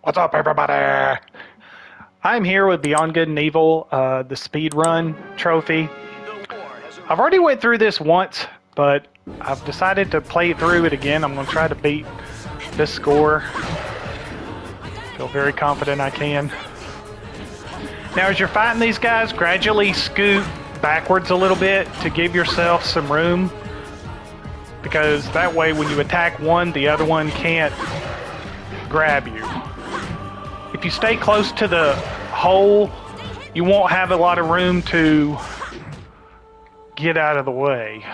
What's up, everybody? I'm here with Beyond Good and Evil, the speed run trophy. I've already went through this once, but I've decided to play through it again. I'm going to try to beat this score. Feel very confident I can. Now, as you're fighting these guys, gradually scoot backwards a little bit to give yourself some room, because that way when you attack one, the other one can't grab you. If you stay close to the hole, you won't have a lot of room to get out of the way.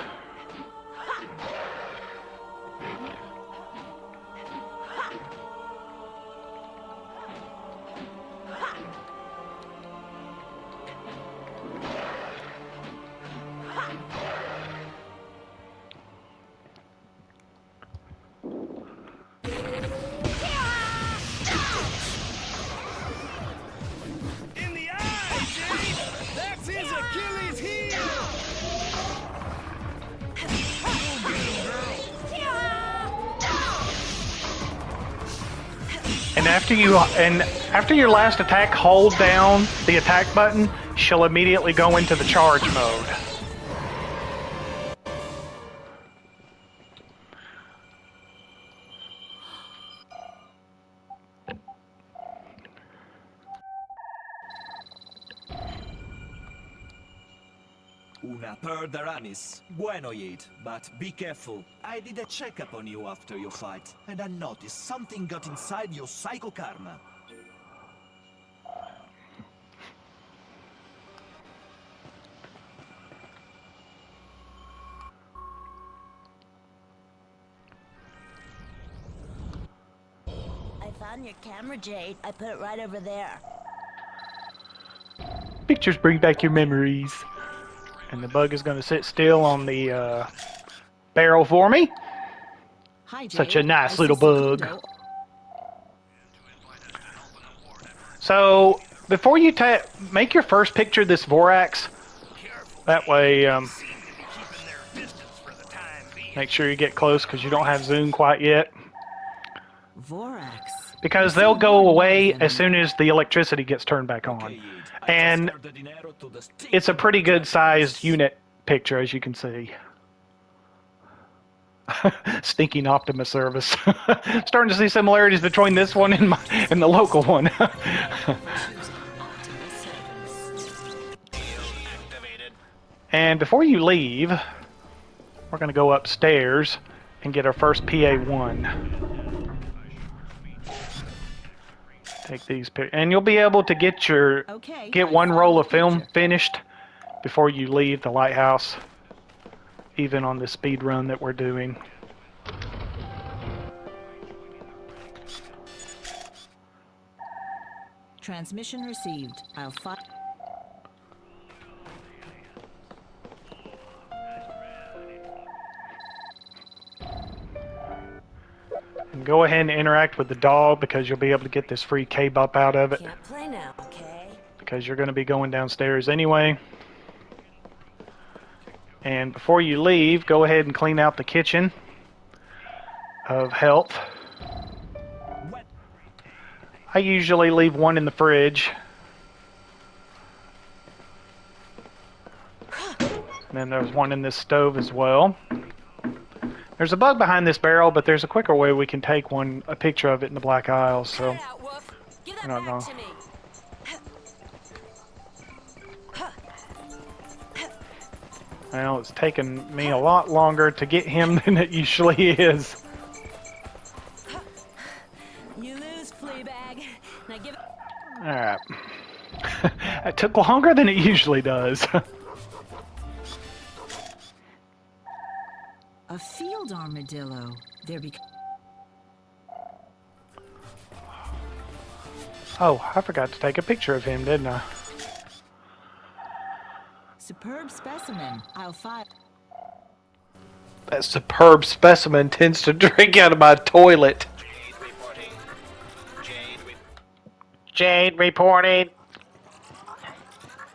And after your last attack, hold down the attack button. She'll immediately go into the charge mode. Una perderamis. Bueno, Jade, but be careful. I did a checkup on you after your fight, and I noticed something got inside your psycho karma. I found your camera, Jade. I put it right over there. Pictures bring back your memories. And the bug is going to sit still on the barrel for me. Hi, Jade. Such a nice little bug. So, before you make your first picture of this Vorax, that way, make sure you get close because you don't have zoom quite yet. Vorax. Because they'll go away as soon as the electricity gets turned back on. And it's a pretty good sized unit picture, as you can see. Stinking Optimus service. Starting to see similarities between this one and the local one. And before you leave, we're going to go upstairs and get our first PA1. Take these pictures, and you'll be able to get one roll of film finished before you leave the lighthouse, even on the speed run that we're doing. Transmission received. I'll find. And go ahead and interact with the dog because you'll be able to get this free K-Bop out of it. Can't play now, okay? Because you're going to be going downstairs anyway. And before you leave, go ahead and clean out the kitchen of health. I usually leave one in the fridge. And then there's one in this stove as well. There's a bug behind this barrel, but there's a quicker way we can take a picture of it in the black aisles, so I don't know. Well, it's taken me a lot longer to get him than it usually is. You lose, Fleabag. Now give it. Alright. It took longer than it usually does. A field armadillo. There be. Oh, I forgot to take a picture of him, didn't I? Superb specimen. I'll find. That superb specimen tends to drink out of my toilet. Jade reporting.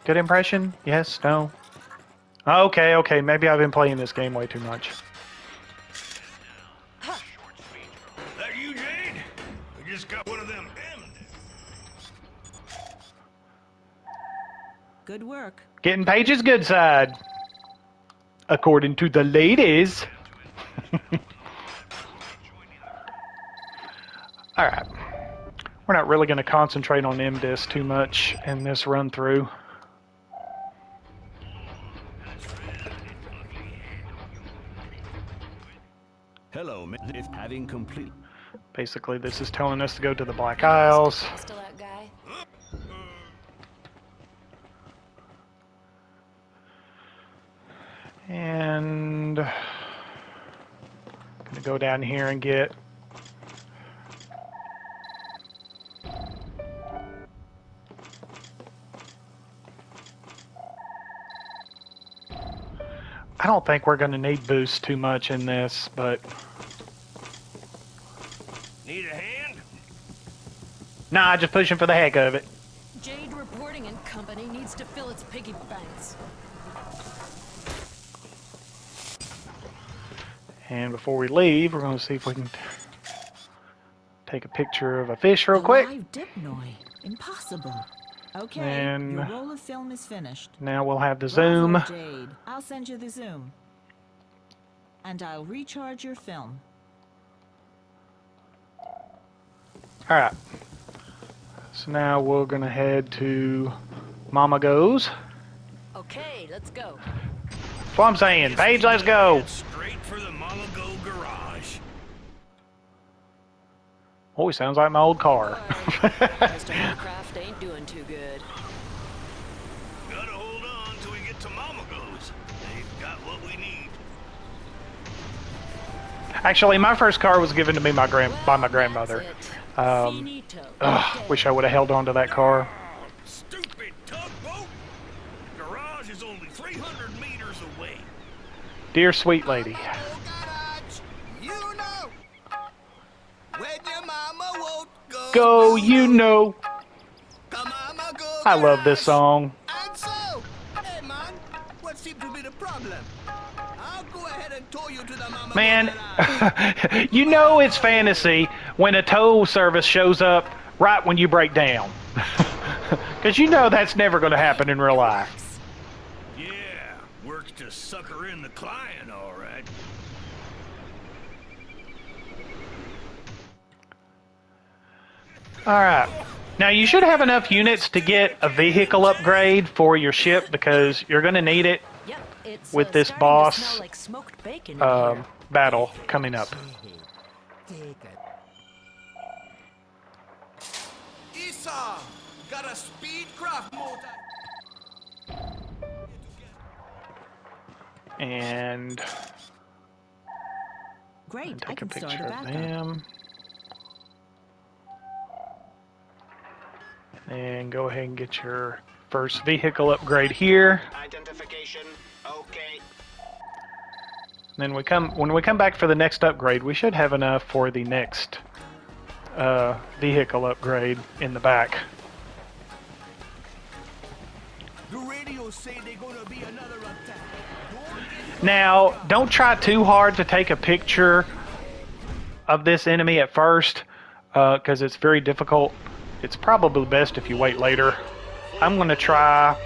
Good impression? Yes? No? Okay. Maybe I've been playing this game way too much. That you, Jade? We just got one of them Good work. Getting Paige's good side. According to the ladies. Alright. We're not really going to concentrate on MDIS too much in this run through. Hello, if having complete. Basically, this is telling us to go to the Black Isles. Still that guy? And gonna go down here and get I don't think we're gonna need boost too much in this, but Need a hand? nah, just pushing for the heck of it. Jade Reporting and Company needs to fill its piggy banks. And before we leave, we're gonna see if we can take a picture of a fish real quick. Live dipnoi. Impossible. Okay, And your roll of film is finished. now we'll have the Bravo, zoom. Jade. I'll send you the zoom. And I'll recharge your film. Alright. So now we're gonna head to Mama Goes. Okay, let's go. That's what I'm saying. Paige, let's go. Head straight for the Mama Go garage. Oh, he sounds like my old car. Mr. Aircraft ain't doing too good. Gotta hold on till we get to Mama Go's. They've got what we need. Actually, my first car was given to me by my grandmother. That's it. Um, Finito. wish I would have held on to that car. Stupid tugboat! Garage is only 300 meters away. Dear sweet lady. You know. When your mama won't go. Go, you know. The mama go I love this song. And so, hey man, what seems to be the problem? I'll go ahead and tow you to the mama. Man, you know it's fantasy when a tow service shows up right when you break down. Because you know that's never going to happen in real life. Yeah, works to sucker in the client, all right. Alright. Now you should have enough units to get a vehicle upgrade for your ship because you're going to need it Yep, it's with this starting to boss, smell like smoked bacon in here. battle coming up. Esau, got a speed craft motor. And Great, I take a can start picture a of backup. them. And go ahead and get your first vehicle upgrade here. Identification. Okay. Then when we come back for the next upgrade, we should have enough for the next vehicle upgrade in the back. The radios say they're gonna be another attack. Now, don't try too hard to take a picture of this enemy at first, because it's very difficult. It's probably best if you wait later. I'm going to try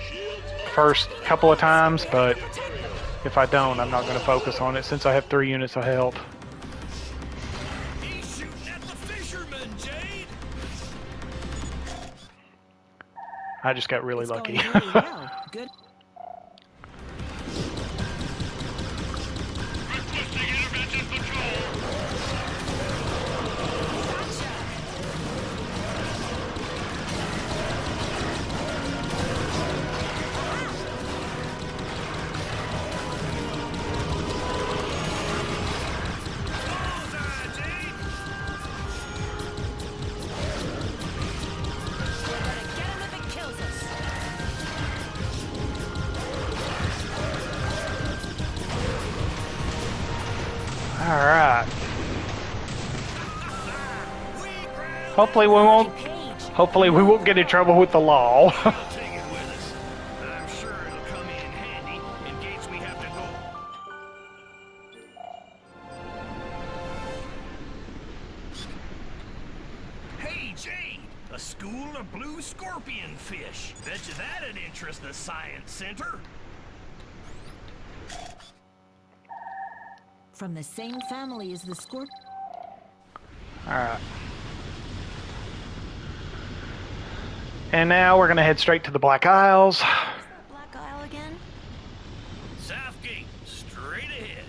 first couple of times, but if I don't, I'm not going to focus on it since I have 3 units of health. He's shooting at the fisherman, Jade! I just got really It's lucky. going really well. Good. Requesting intervention patrol! Get him if it kills us. All right. Hopefully we won't get in trouble with the law. We'll take it with us. I'm sure it'll come in handy in case we have to go. Hey, Jade! A school of blue scorpion fish. Bet you that'd interest the science center. From the same family as the scorpion. Alright. And now we're gonna head straight to the Black Isles. Black Isle again? Southgate, straight ahead.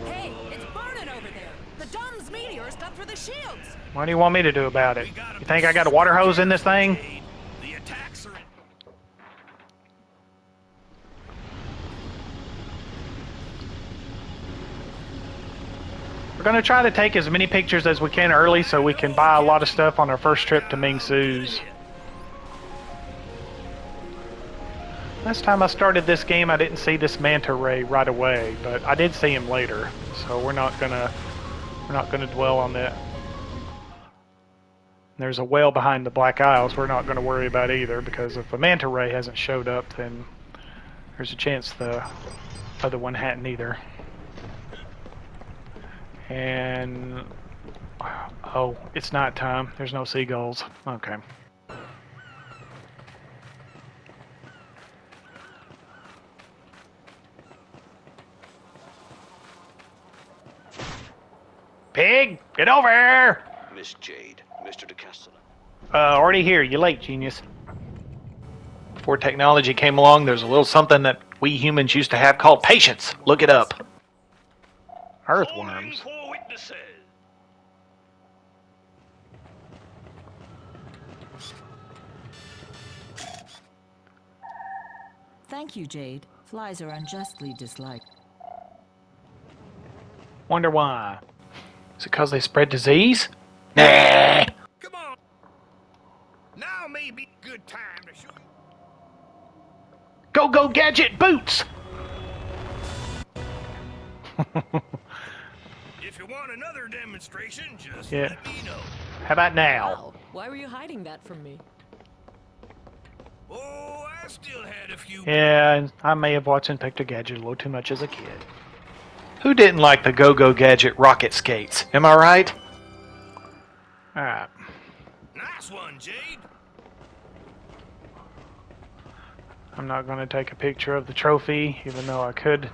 Hey, it's burning over there. The Dom's meteors cut through the shields. What do you want me to do about it? You think I got a water hose in this thing? The attacks are in. We're gonna try to take as many pictures as we can early so we can buy a lot of stuff on our first trip to Ming Su's. Last time I started this game, I didn't see this manta ray right away, but I did see him later. So we're not gonna dwell on that. There's a whale behind the Black Isles. We're not gonna worry about either, because if a manta ray hasn't showed up, then there's a chance the other one hadn't either. And oh, it's night time. There's no seagulls. Okay. Pig, get over here! Miss Jade, Mr. DeCastro. Already here. You late, genius. Before technology came along, there's a little something that we humans used to have called patience. Look it up. Earthworms. Calling for witnesses. Thank you, Jade. Flies are unjustly disliked. Wonder why. Is it because they spread disease? Nah. Come on. Now may be a good time to show you. Go, go, gadget boots! If you want another demonstration, just Yeah. let me know. How about now? Wow, why were you hiding that from me? Oh, I still had a few. Yeah, and I may have watched Inspector Gadget a little too much as a kid. Who didn't like the Go-Go Gadget rocket skates? Am I right? Alright. Nice one, Jade. I'm not going to take a picture of the trophy, even though I could.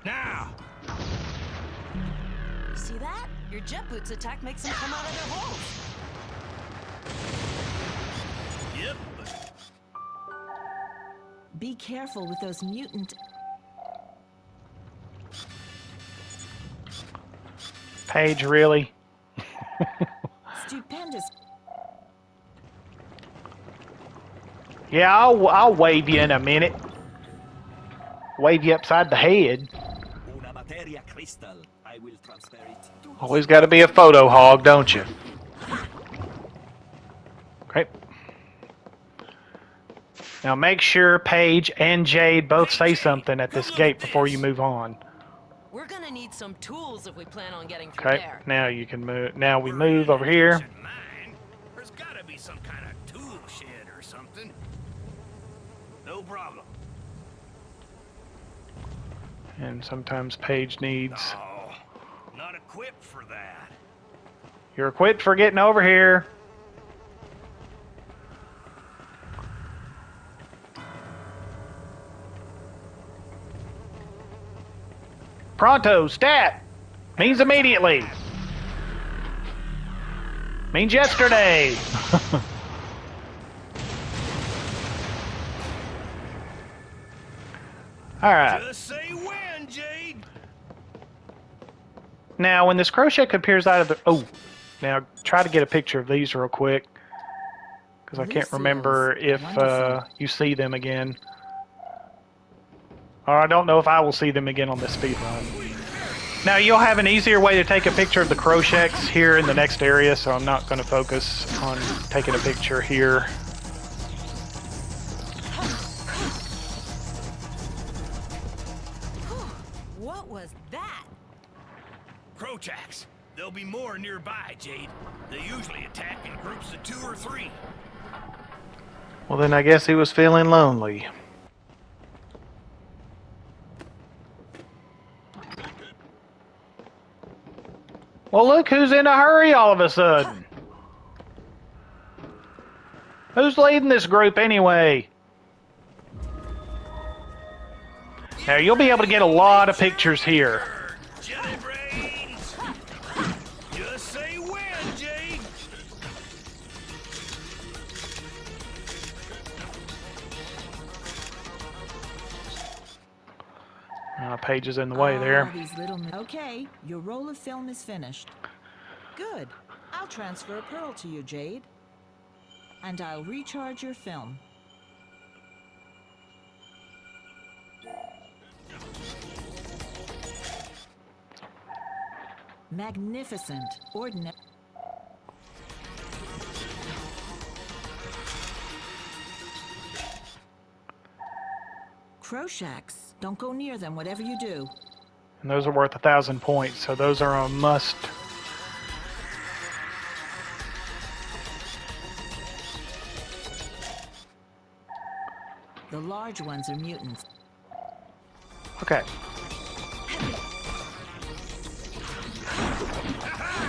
Now. You see that? Your jet boots attack makes them come out of their holes. Yep. Be careful with those mutant. Paige, really? Stupendous. Yeah, I'll wave you in a minute. Wave you upside the head. Una materia crystal. I will transfer it to Always got to be a photo hog, don't you? Okay. Now make sure Paige and Jade both say something at this gate before you move on. We're gonna need some tools if we plan on getting through Okay. there. Now you can move. Now we move over here. Mine. There's gotta be some kind of tool shed or something. No problem. And sometimes Paige needs. Oh, not equipped for that. You're equipped for getting over here. Pronto, stat. Means immediately. Means yesterday. Alright. Just say when, Jade. Now, when this crochet appears out of the... Oh, now try to get a picture of these real quick. Because I can't remember if you see them again. Or I don't know if I will see them again on this speed run. Now, you'll have an easier way to take a picture of the crochets here in the next area, so I'm not going to focus on taking a picture here. What was that? Crochaks. There'll be more nearby, Jade. They usually attack in groups of 2 or 3. Well, then I guess he was feeling lonely. Well, look who's in a hurry all of a sudden. Who's leading this group anyway? Now you'll be able to get a lot of pictures here. Jelly brains. Just say when, Jade. Paige is in the way there. These little... Okay, your roll of film is finished. Good. I'll transfer a pearl to you, Jade. And I'll recharge your film. Magnificent. Ordinary. Crowshacks. Don't go near them, whatever you do. And those are worth 1,000 points, so those are a must. The large ones are mutants. Okay.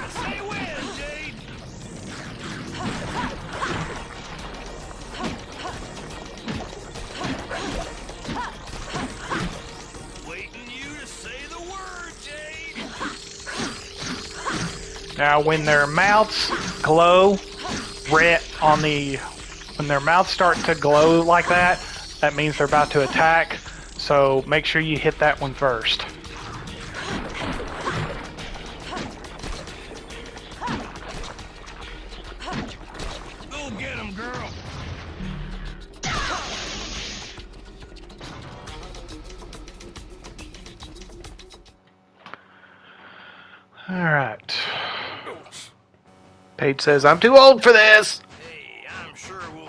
Say when, Jade. Waiting you to say the word, Jade. Now, when their mouths glow red on the... When their mouths start to glow like that, that means they're about to attack. So make sure you hit that one first. Go get him, girl. Alright. Paige says, I'm too old for this! Hey, I'm sure we'll...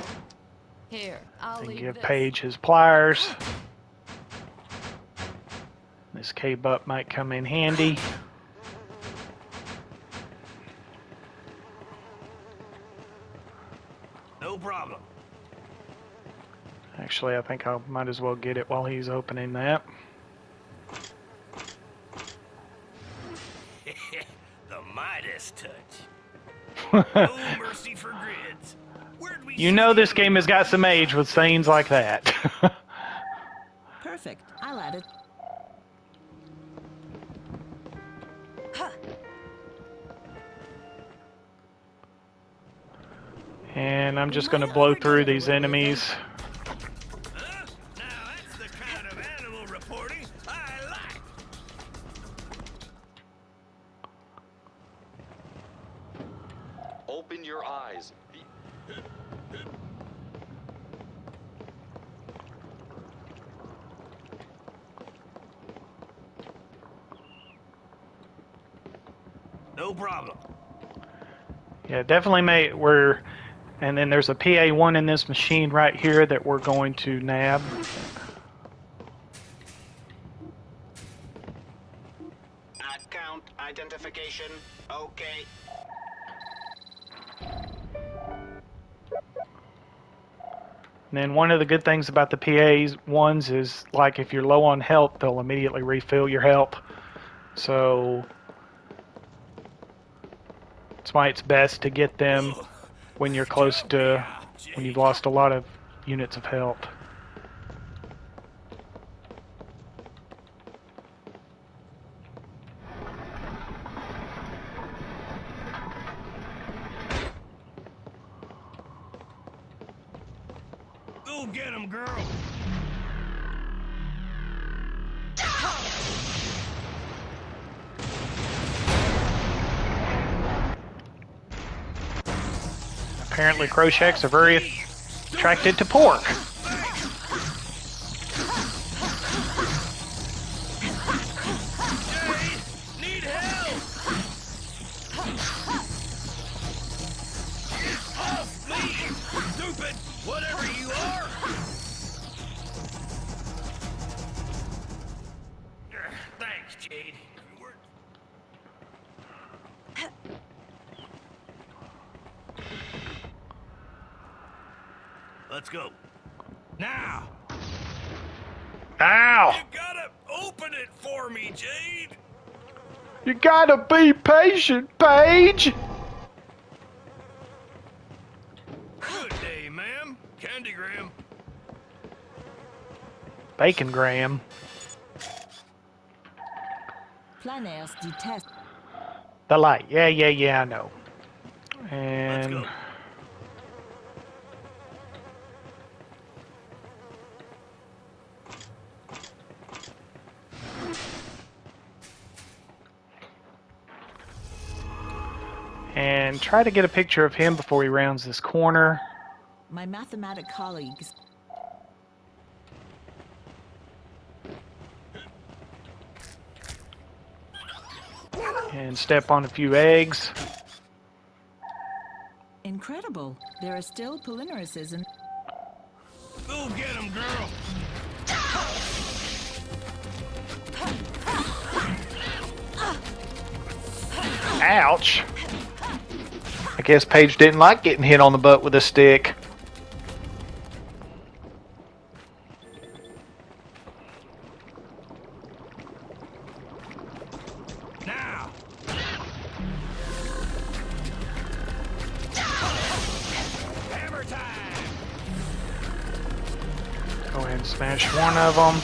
Here, I'll And leave give this. Paige his pliers. This K-butt might come in handy. No problem. Actually, I think I might as well get it while he's opening that. The Midas touch. No mercy for grids. Where'd we You see know the this other game has got some age with sayings like that. Perfect. I'll add it. And I'm just going to blow through these enemies. Huh? Now that's the kind of animal reporting I like. Open your eyes. No problem. Yeah, definitely we're... And then there's a PA1 in this machine right here that we're going to nab. Account identification. Okay. And then one of the good things about the PA1s is, like, if you're low on health, they'll immediately refill your health. So that's why it's best to get them when you're close to, when you've lost a lot of units of health. Go get him, girl. Apparently Crowshacks are very attracted to pork. Jade, need help. Get off me, stupid, whatever you are. Thanks, Jade. Let's go. Now! Ow! You gotta open it for me, Jade! You gotta be patient, Paige! Good day, ma'am. Candygram. Bacon Graham. Planers detest. The light. Yeah, I know. Let's And go. and try to get a picture of him before he rounds this corner. My mathematic colleagues. And step on a few eggs. Incredible. There are still polymerizes in. Go get him, girl. Ouch. I guess Paige didn't like getting hit on the butt with a stick. Now. Hammer time. Go ahead and smash one of them.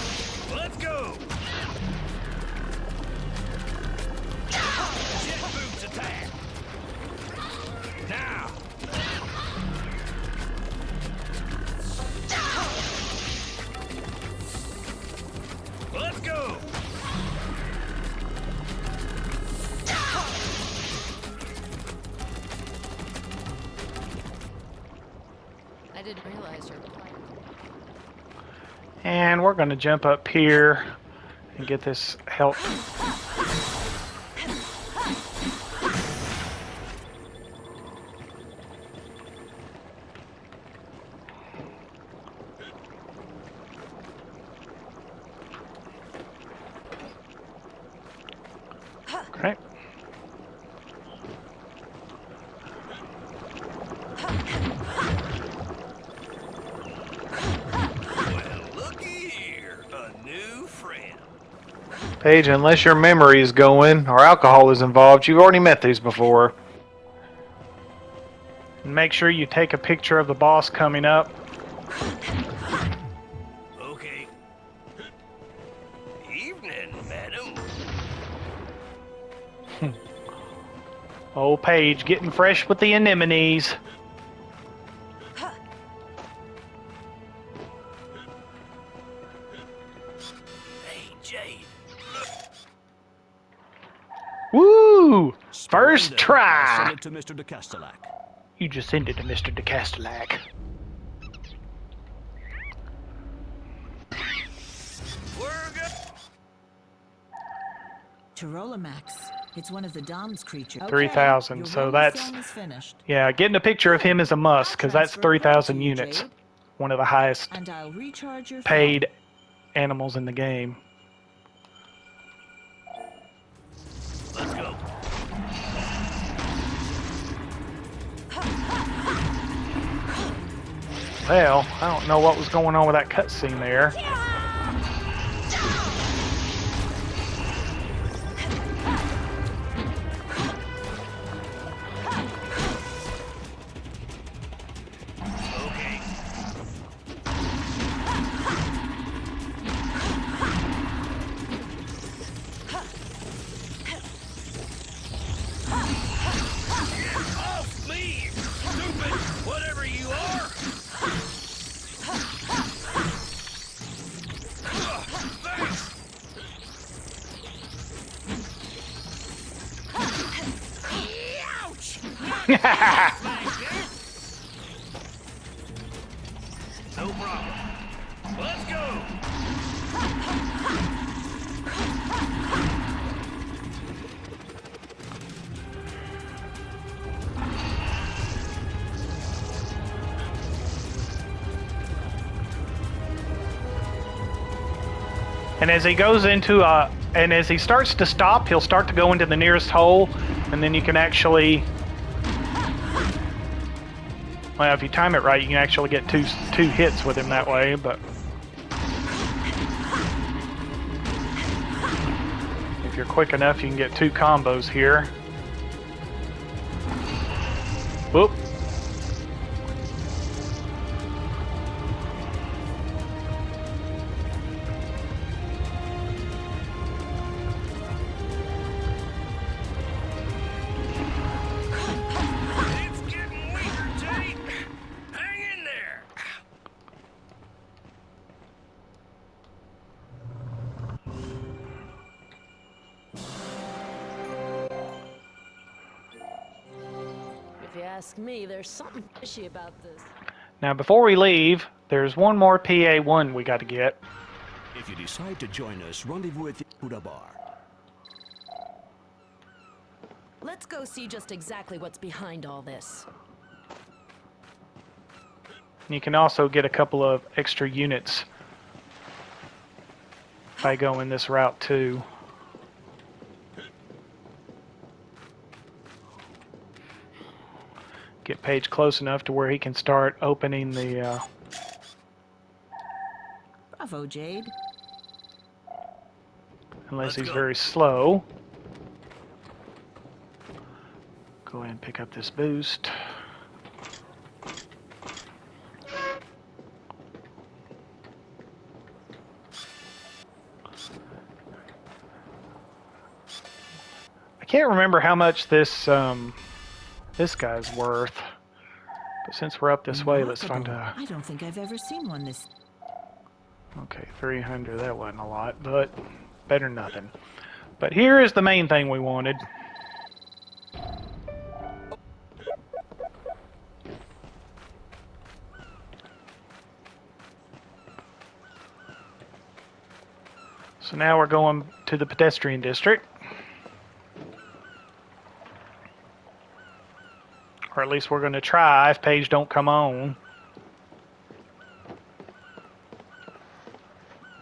Let's go. Jet boots attack. Now. Let's go. I didn't realize your plight. And we're going to jump up here and get this help. Okay. Well, looky here. A new friend. Paige, unless your memory is going or alcohol is involved, you've already met these before. And make sure you take a picture of the boss coming up. Okay. Evening, madam. Old Paige getting fresh with the anemones. Hey, Jade. Woo! First Splendid. I'll try! send it to Mr. de Castellac. You just send it to Mr. de Castellac. We're good. Tyrolamax. It's one of the Dom's creatures. 3,000, your so roll of that's- film is finished. Yeah, getting a picture of him is a must, because that's I'll transfer it back to 3,000 you, units. Jade, One of the highest and I'll recharge your paid animals in the game. Let's go. Well, I don't know what was going on with that cutscene there. Okay. Get off me, stupid whatever you are! Thanks! Ouch! No problem. Let's go! And as he goes into and as he starts to stop, he'll start to go into the nearest hole, and then you can actually, well, if you time it right, you can actually get two hits with him that way, but if you're quick enough, you can get 2 combos here. Whoop. ask me, there's something fishy about this. Now, before we leave, there's one more PA1 we got to get. If you decide to join us, rendezvous at the Buddha Bar. Let's go see just exactly what's behind all this. You can also get a couple of extra units by going this route too. Get Paige close enough to where he can start opening the Bravo, Jade. unless Let's he's go. very slow. Go ahead and pick up this boost. I can't remember how much this guy's worth, but since we're up this way, let's find a. I don't think I've ever seen one this. Okay, 300. That wasn't a lot, but better than nothing. But here is the main thing we wanted. So now we're going to the pedestrian district. Or at least we're going to try if Paige don't come on.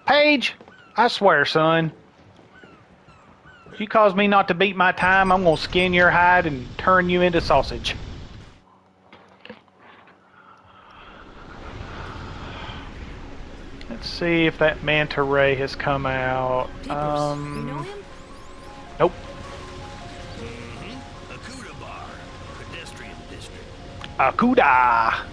Paige, I swear, son. If you cause me not to beat my time, I'm going to skin your hide and turn you into sausage. Let's see if that manta ray has come out. Peepers, you know him? Nope. Akuda Bar, pedestrian district. Akuda.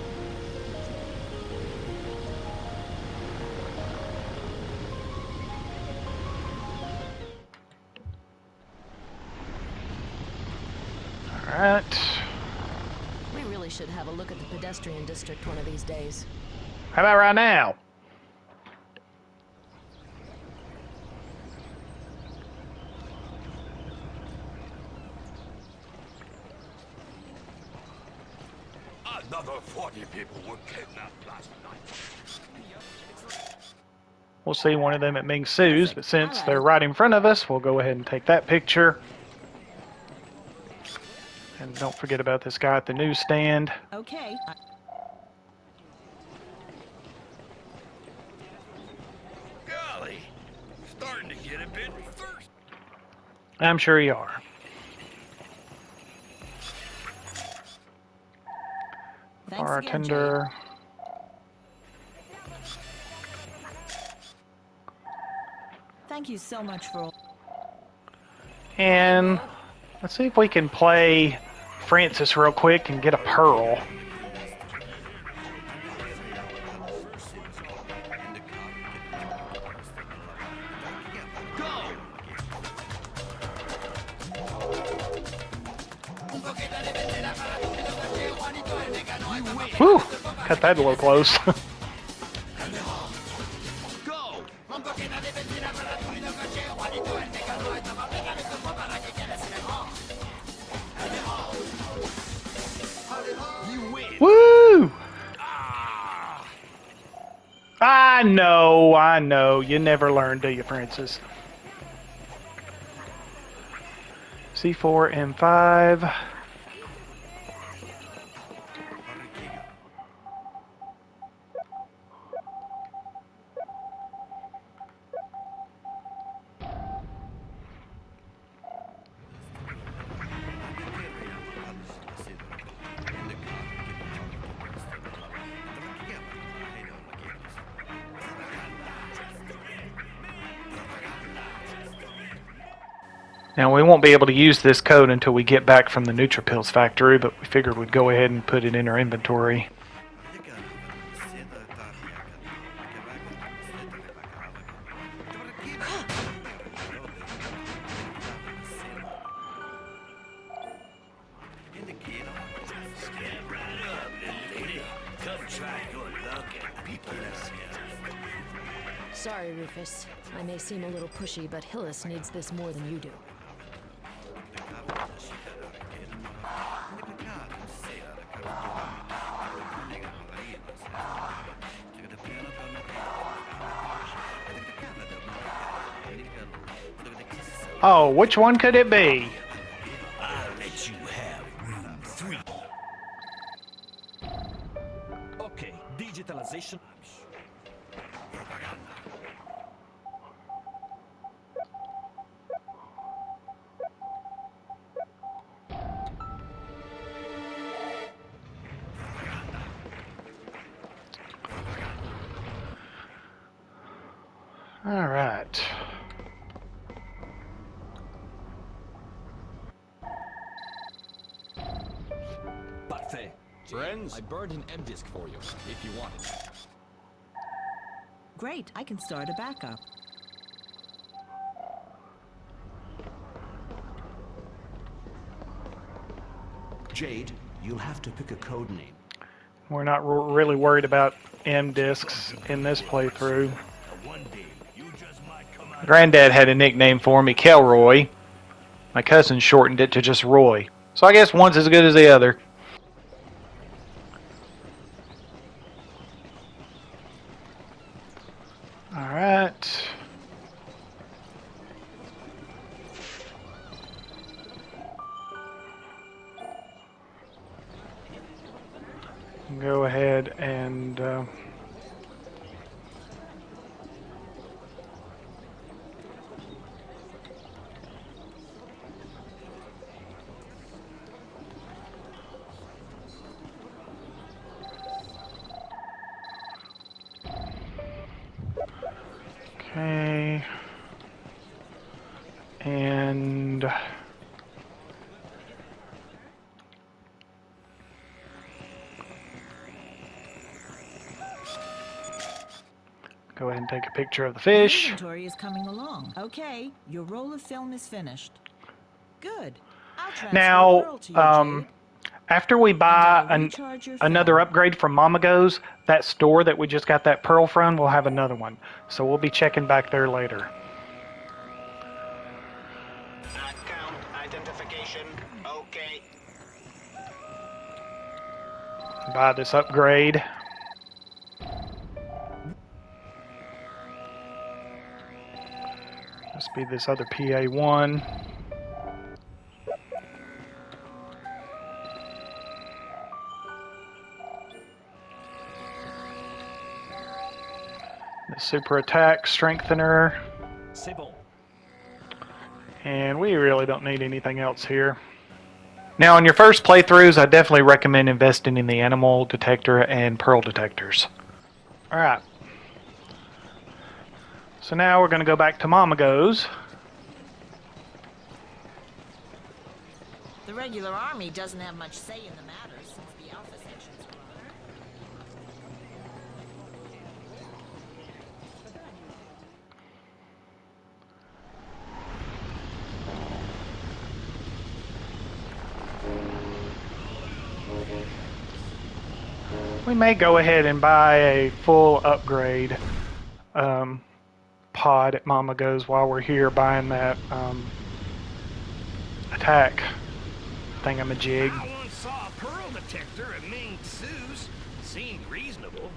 Alright. We really should have a look at the pedestrian district one of these days. How about right now? Another 40 people were kidnapped last night. We'll see one of them at Ming Su's, but since they're right in front of us, we'll go ahead and take that picture. And don't forget about this guy at the newsstand. Okay. Golly, starting to get a bit thirsty. I'm sure you are. Thanks again, Jade. Bartender. Thank you so much for. And let's see if we can play Francis real quick and get a pearl. Whew! Cut that a little close. Woo! I know. You never learn, do you, Francis? C4 and 5. Now, we won't be able to use this code until we get back from the Nutripills factory, but we figured we'd go ahead and put it in our inventory. Sorry, Rufus. I may seem a little pushy, but Hillis needs this more than you do. Oh, which one could it be? I'll let you have room 3. Okay, digitalization. All right. Parfait. Friends, I burned an M disk for you, if you want it. Great, I can start a backup. Jade, you'll have to pick a code name. We're not really worried about M discs in this playthrough. One day, you just might come out. Granddad had a nickname for me, Kelroy. My cousin shortened it to just Roy. So I guess one's as good as the other. Alright. Go ahead and okay. And go ahead and take a picture of the fish. Inventory is coming along. Okay, your roll of film is finished. Good. I'll transfer a Now, pearl to you, Jade. after we buy And I'll recharge your another film. upgrade from Mama Go's, that store that we just got that pearl from will have another one. So we'll be checking back there later. Account identification. Okay. Buy this upgrade. Must be this other PA1. The super attack strengthener. C'est bon. And we really don't need anything else here. Now, in your first playthroughs, I definitely recommend investing in the animal detector and pearl detectors. Alright. So now we're going to go back to Mama Go's. The regular army doesn't have much say in the matter since the Alpha sections are on. We may go ahead and buy a full upgrade pod at Mama Go's while we're here buying that attack thingamajig. I once saw a pearl detector at Ming Tsu's. Seemed reasonable.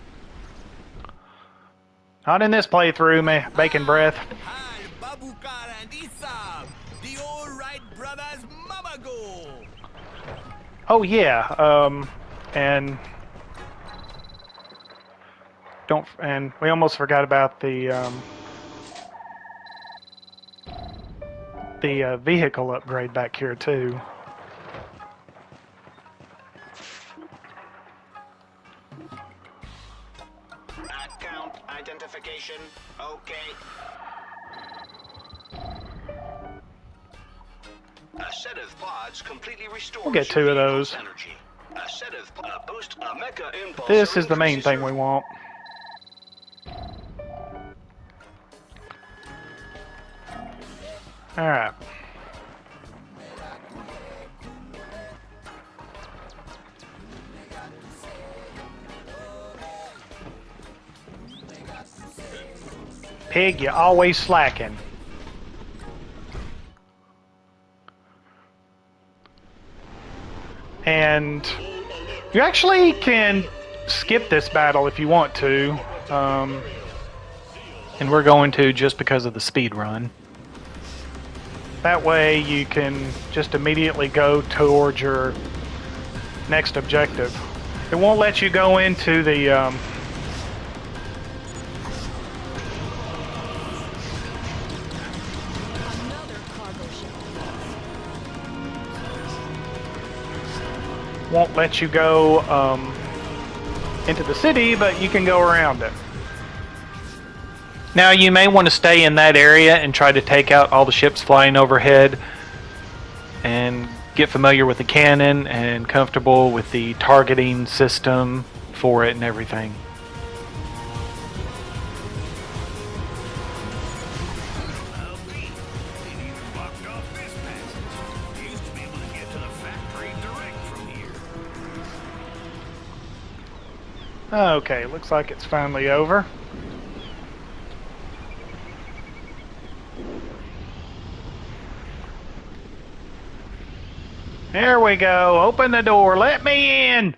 Not in this playthrough, bacon breath. Hi, Babukar and Isam, the old Wright brothers Mamago. Oh yeah, and we almost forgot about the vehicle upgrade back here too. Account identification. Okay. A set of pods completely restores We'll get two your of those. vehicle's energy. A set of boost a mecha impulse. This is the main thing we want. Alright. Pig, you always slacking. And you actually can skip this battle if you want to. And we're going to just because of the speed run. That way you can just immediately go towards your next objective. It won't let you go into the Another cargo ship. won't let you go into the city, but you can go around it. Now you may want to stay in that area and try to take out all the ships flying overhead and get familiar with the cannon and comfortable with the targeting system for it and everything. I'll be. They've even blocked off this passage. You used to be able to get to the factory direct from here. Okay, looks like it's finally over. There we go. Open the door. Let me in.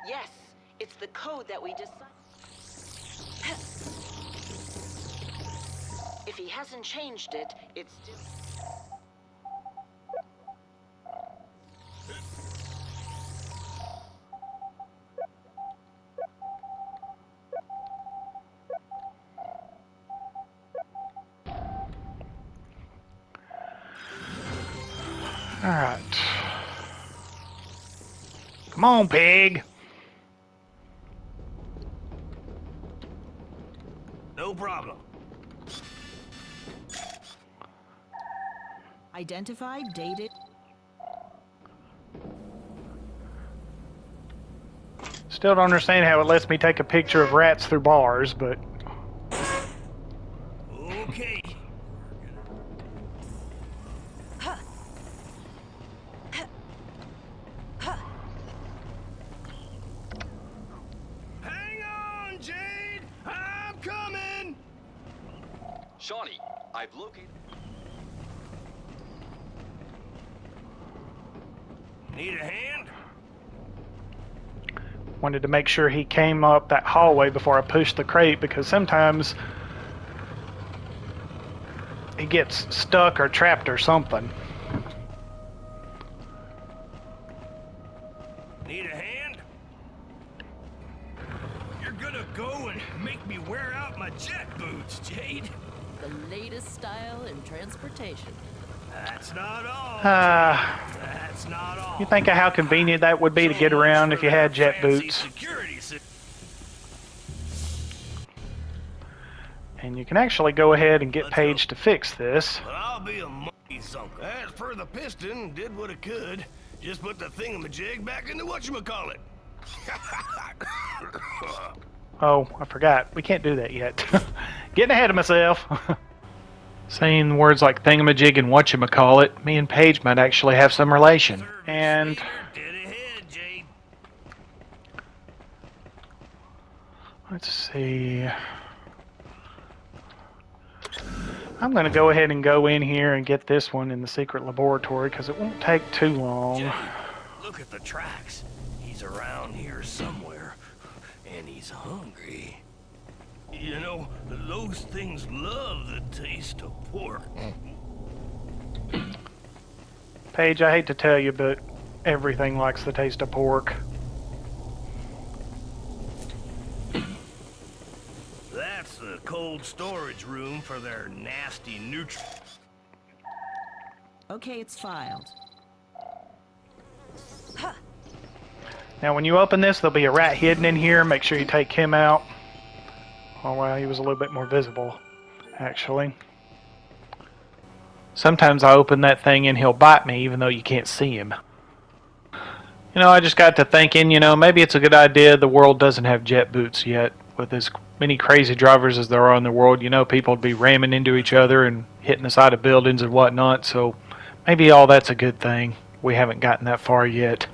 Yes, it's the code that we just signed. If he hasn't changed it, it's still... All right. Come on, pig. No problem. Identified, dated. Still don't understand how it lets me take a picture of rats through bars, but Okay. Hang on, Jade! I'm coming! Shawnee, I've located... Need a hand? wanted to make sure he came up that hallway before I pushed the crate, because sometimes he gets stuck or trapped or something. Need a hand? You're gonna go and make me wear out my jet boots, Jade. The latest style in transportation. That's not all. That's not all. You think of how convenient that would be to get around if you had jet boots. And you can actually go ahead and get Paige to fix this. But I'll be a monkey something. As per the piston, did what it could. Just put the thingamajig back into whatchamacallit. Oh, I forgot. We can't do that yet. Getting ahead of myself. Saying words like thingamajig and whatchamacallit, me and Paige might actually have some relation. And Dead ahead, Jade. let's see. I'm going to go ahead and go in here and get this one in the secret laboratory because it won't take too long. Jade, look at the tracks. He's around here somewhere, and he's hungry. You know, those things love the taste of pork. Paige, I hate to tell you, but everything likes the taste of pork. That's the cold storage room for their nasty nutrients. Okay, it's filed. Now, when you open this, there'll be a rat hidden in here. Make sure you take him out. Oh, wow, he was a little bit more visible, actually. Sometimes I open that thing and he'll bite me, even though you can't see him. You know, I just got to thinking, you know, maybe it's a good idea the world doesn't have jet boots yet. With as many crazy drivers as there are in the world, you know, people would be ramming into each other and hitting the side of buildings and whatnot. So maybe all that's a good thing. We haven't gotten that far yet.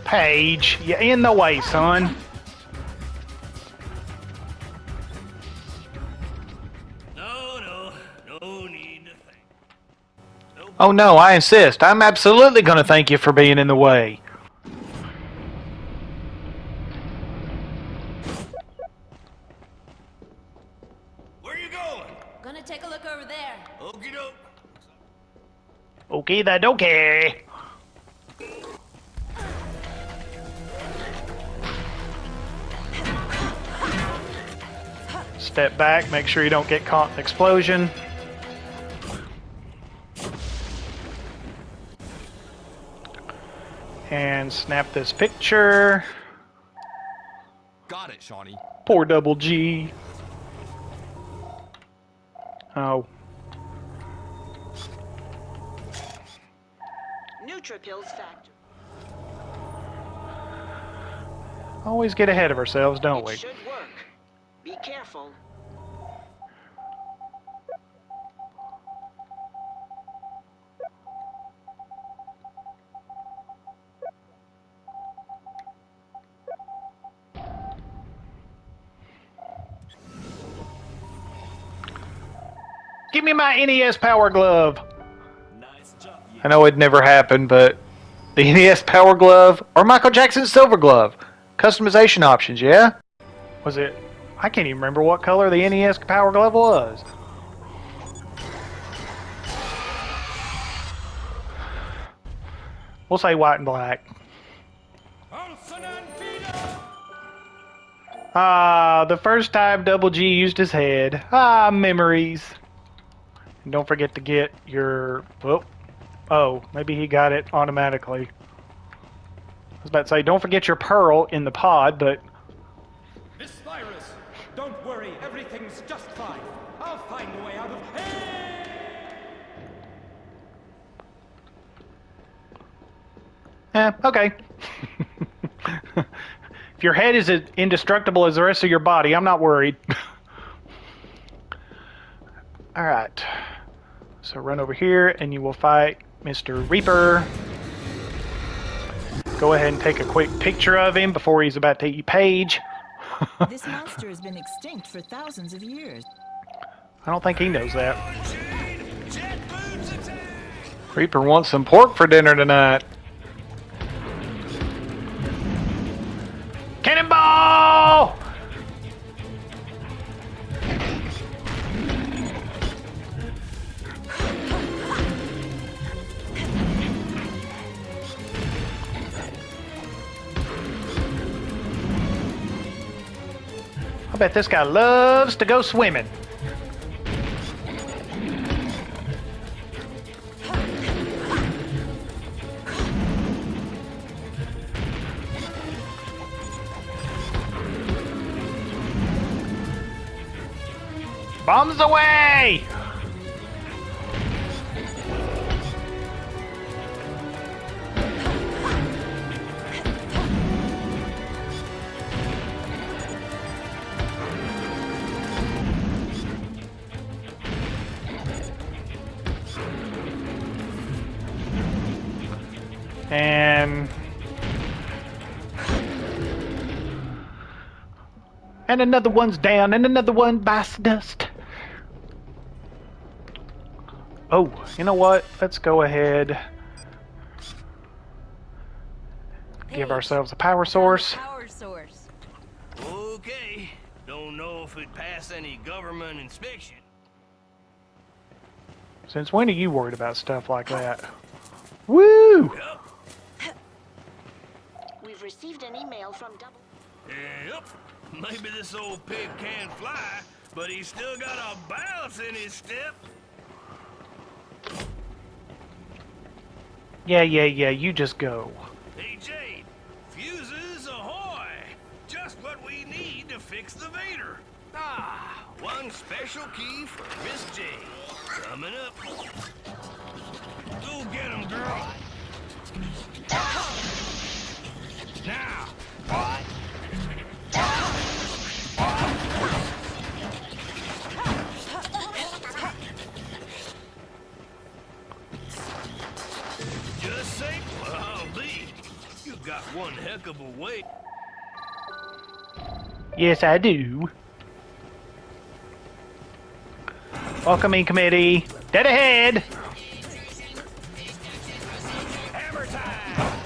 Paige, you in the way, son. No need to thank. No. Oh no, I insist. I'm absolutely going to thank you for being in the way. Where you going? Gonna take a look over there. Okie doke. Okay, that okay. Step back, make sure you don't get caught in an explosion. And snap this picture. Got it, Shawnee. Poor Double G. Oh. Neutrophils factor. Always get ahead of ourselves, don't we? It should work. Be careful. Give me my NES Power Glove. Nice job, you. I know it'd never happen, but the NES Power Glove or Michael Jackson's Silver Glove. Customization options, yeah? Was it? I can't even remember what color the NES Power Glove was. We'll say white and black. Ah, the first time Double G used his head. Ah, memories. And don't forget to get your... Oh, maybe he got it automatically. I was about to say, don't forget your pearl in the pod, but... Miss Virus, don't worry, everything's just fine. I'll find a way out of here. Okay. If your head is as indestructible as the rest of your body, I'm not worried. Alright. So run over here and you will fight Mr. Reaper. Go ahead and take a quick picture of him before he's about to eat Paige. This monster has been extinct for thousands of years. I don't think he knows that. Reaper wants some pork for dinner tonight. Cannonball! I bet this guy loves to go swimming. Bombs away! And another one's down, and another one bites dust. Oh, you know what? Let's go ahead. Give ourselves a power source. Power source. Okay. Don't know if it'd pass any government inspection. Since when are you worried about stuff like that? Woo! We've received an email from Double. Yep. Maybe this old pig can't fly, but he's still got a bounce in his step. Yeah, you just go. Hey, Jade. Fuses ahoy! Just what we need to fix the Vader. Ah, one special key for Miss Jade. Coming up. Go get him, girl. Now. What? Just say what I'll be. You got one heck of a way. Yes, I do. Welcoming committee. Dead ahead. Hammer time!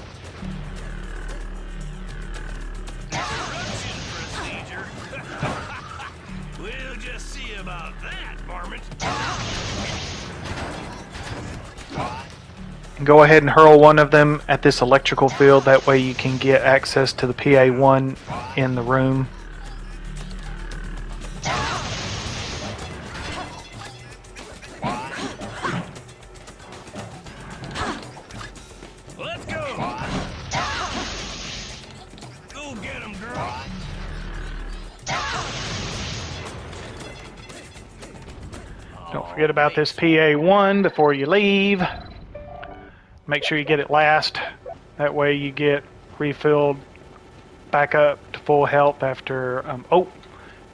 Procedure. We'll just see about that, varmint. Go ahead and hurl one of them at this electrical field. That way you can get access to the PA-1 in the room. Let's go! Go get him, girl! Don't forget about this PA-1 before you leave. Make sure you get it last. That way you get refilled back up to full health after... oh,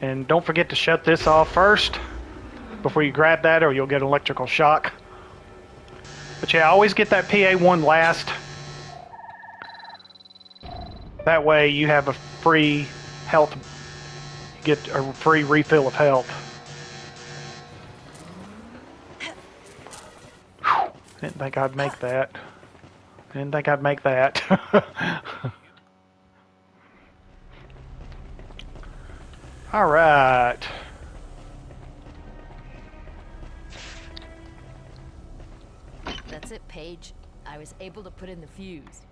and don't forget to shut this off first before you grab that, or you'll get electrical shock. But yeah, always get that PA-1 last. That way you have a free health, get a free refill of health. Whew, didn't think I'd make that. Didn't think I'd make that. All right. That's it, Paige. I was able to put in the fuse.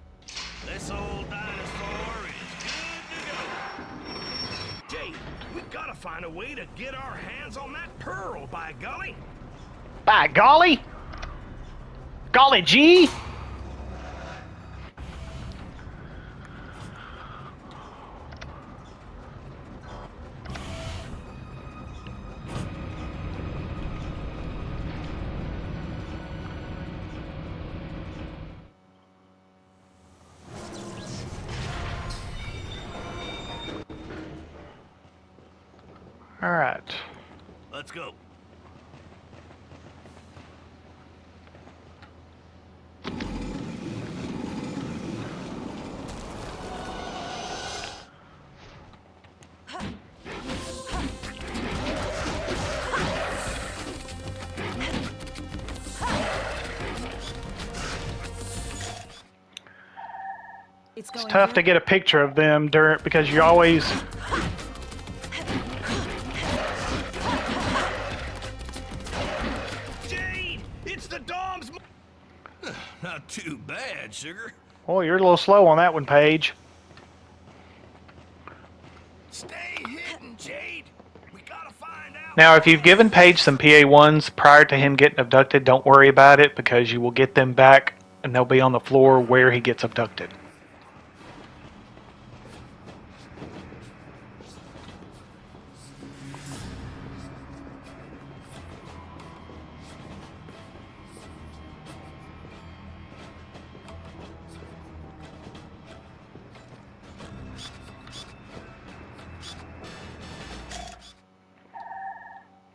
This old dinosaur is good to go. Jade, we gotta find a way to get our hands on that pearl, by golly. By golly? Golly gee? All right. Let's go. It's tough to get a picture of them during, because you always... Jade, it's the Dom's... Not too bad, sugar. Oh, you're a little slow on that one, Paige. Stay hidden, Jade. We gotta find out. Now, if you've given Paige some PA-1s prior to him getting abducted, don't worry about it, because you will get them back and they'll be on the floor where he gets abducted.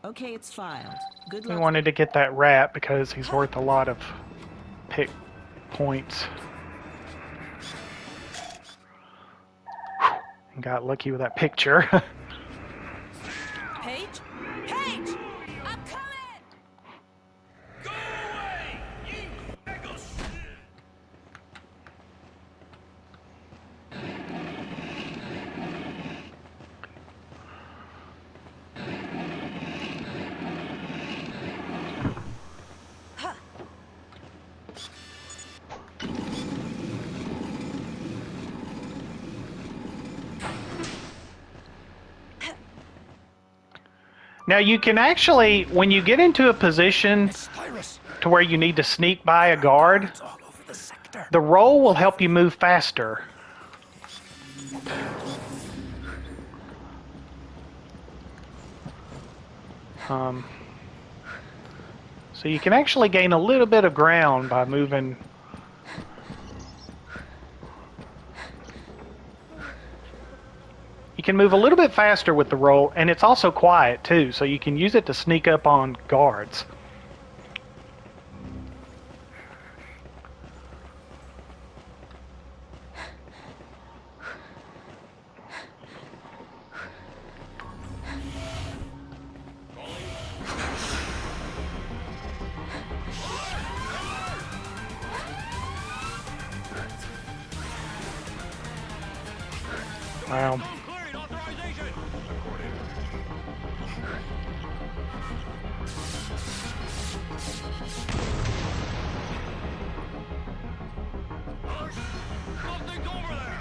Okay, it's filed. Good We luck. wanted to get that rat because he's worth a lot of pick points. Whew, and got lucky with that picture. Paige? Paige! I'm coming! Go away, you echo shit. Now you can actually, when you get into a position to where you need to sneak by a guard, the roll will help you move faster. So you can actually gain a little bit of ground by moving. You can move a little bit faster with the roll, and it's also quiet too, so you can use it to sneak up on guards. Wow. Clearing authorization. Something's over there.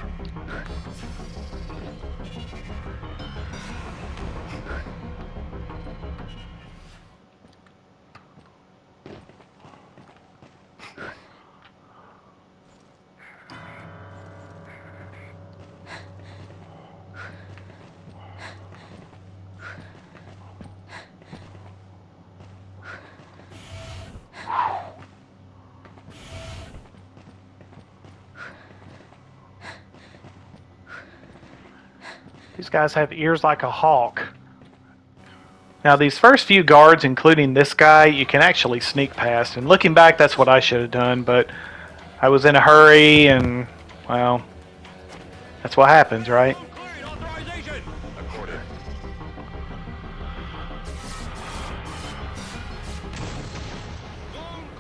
These guys have ears like a hawk. Now these first few guards, including this guy, you can actually sneak past. And looking back, that's what I should have done, but I was in a hurry and, well, that's what happens, right? Clearing authorization. Accorded.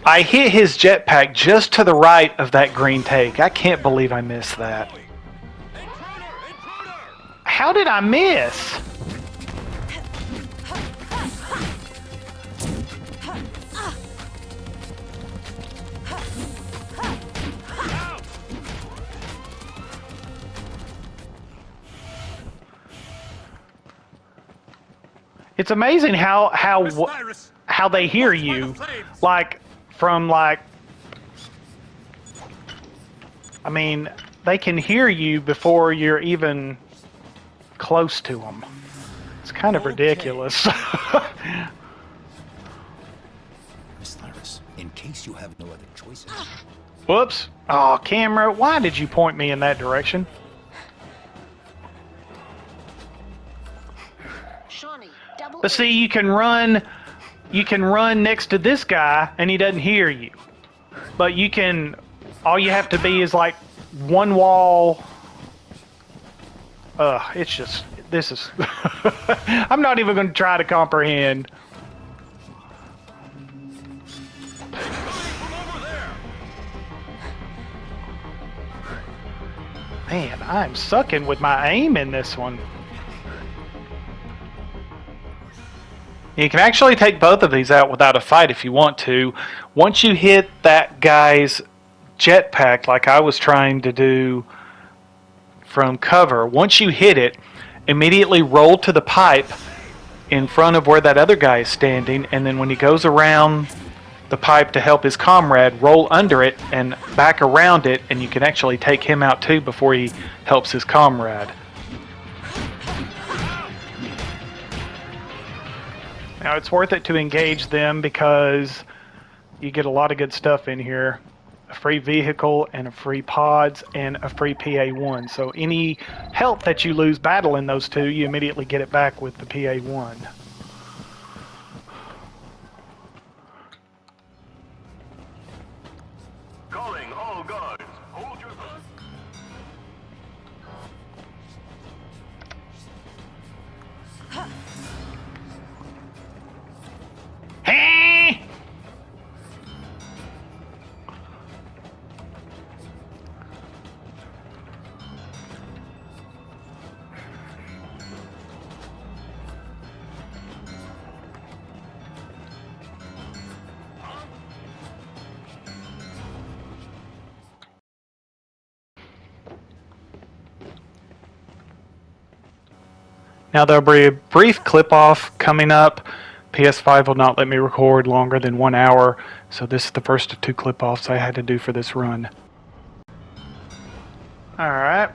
I hit his jetpack just to the right of that green take. I can't believe I missed that. Intruder! How did I miss? It's amazing how they hear you, like from I mean, they can hear you before you're even close to them. It's kind of ridiculous. Miss Cyrus, in case you have no other choices. Whoops! Oh, camera, why did you point me in that direction? Shawnee, double. But see, you can run next to this guy and he doesn't hear you. But you can, all you have to be is like one wall. It's just, this is, I'm not even going to try to comprehend. Man, I'm sucking with my aim in this one. You can actually take both of these out without a fight if you want to. Once you hit that guy's jetpack, like I was trying to do from cover, once you hit it, immediately roll to the pipe in front of where that other guy is standing, and then when he goes around the pipe to help his comrade, roll under it and back around it, and you can actually take him out too before he helps his comrade. Now it's worth it to engage them because you get a lot of good stuff in here. A free vehicle and a free pods and a free PA-1. So any health that you lose battling those two, you immediately get it back with the PA-1. Calling all guards. Hold your... Hey! Now there'll be a brief clip off coming up. PS5 will not let me record longer than 1 hour, so this is the first of 2 clip offs I had to do for this run. Alright.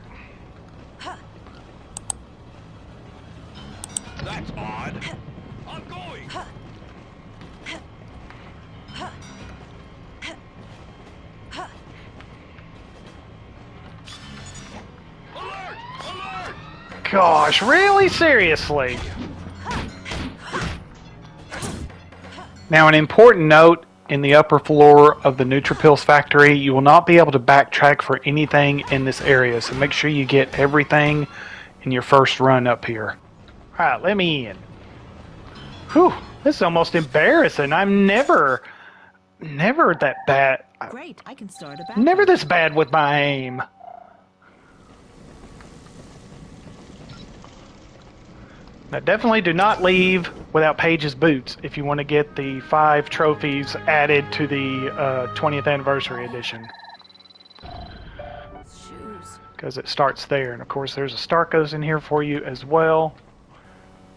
That's odd. I'm going. Alert! Alert! Gosh, really? Seriously? Now, an important note, in the upper floor of the Neutrophils factory, you will not be able to backtrack for anything in this area, so make sure you get everything in your first run up here. Alright, let me in. Whew, this is almost embarrassing. I'm never that bad. Great, I can start a battle. Never this bad with my aim. Now definitely do not leave without Paige's boots if you want to get the 5 trophies added to the 20th anniversary edition. Shoes. Because it starts there. And of course there's a Starkos in here for you as well.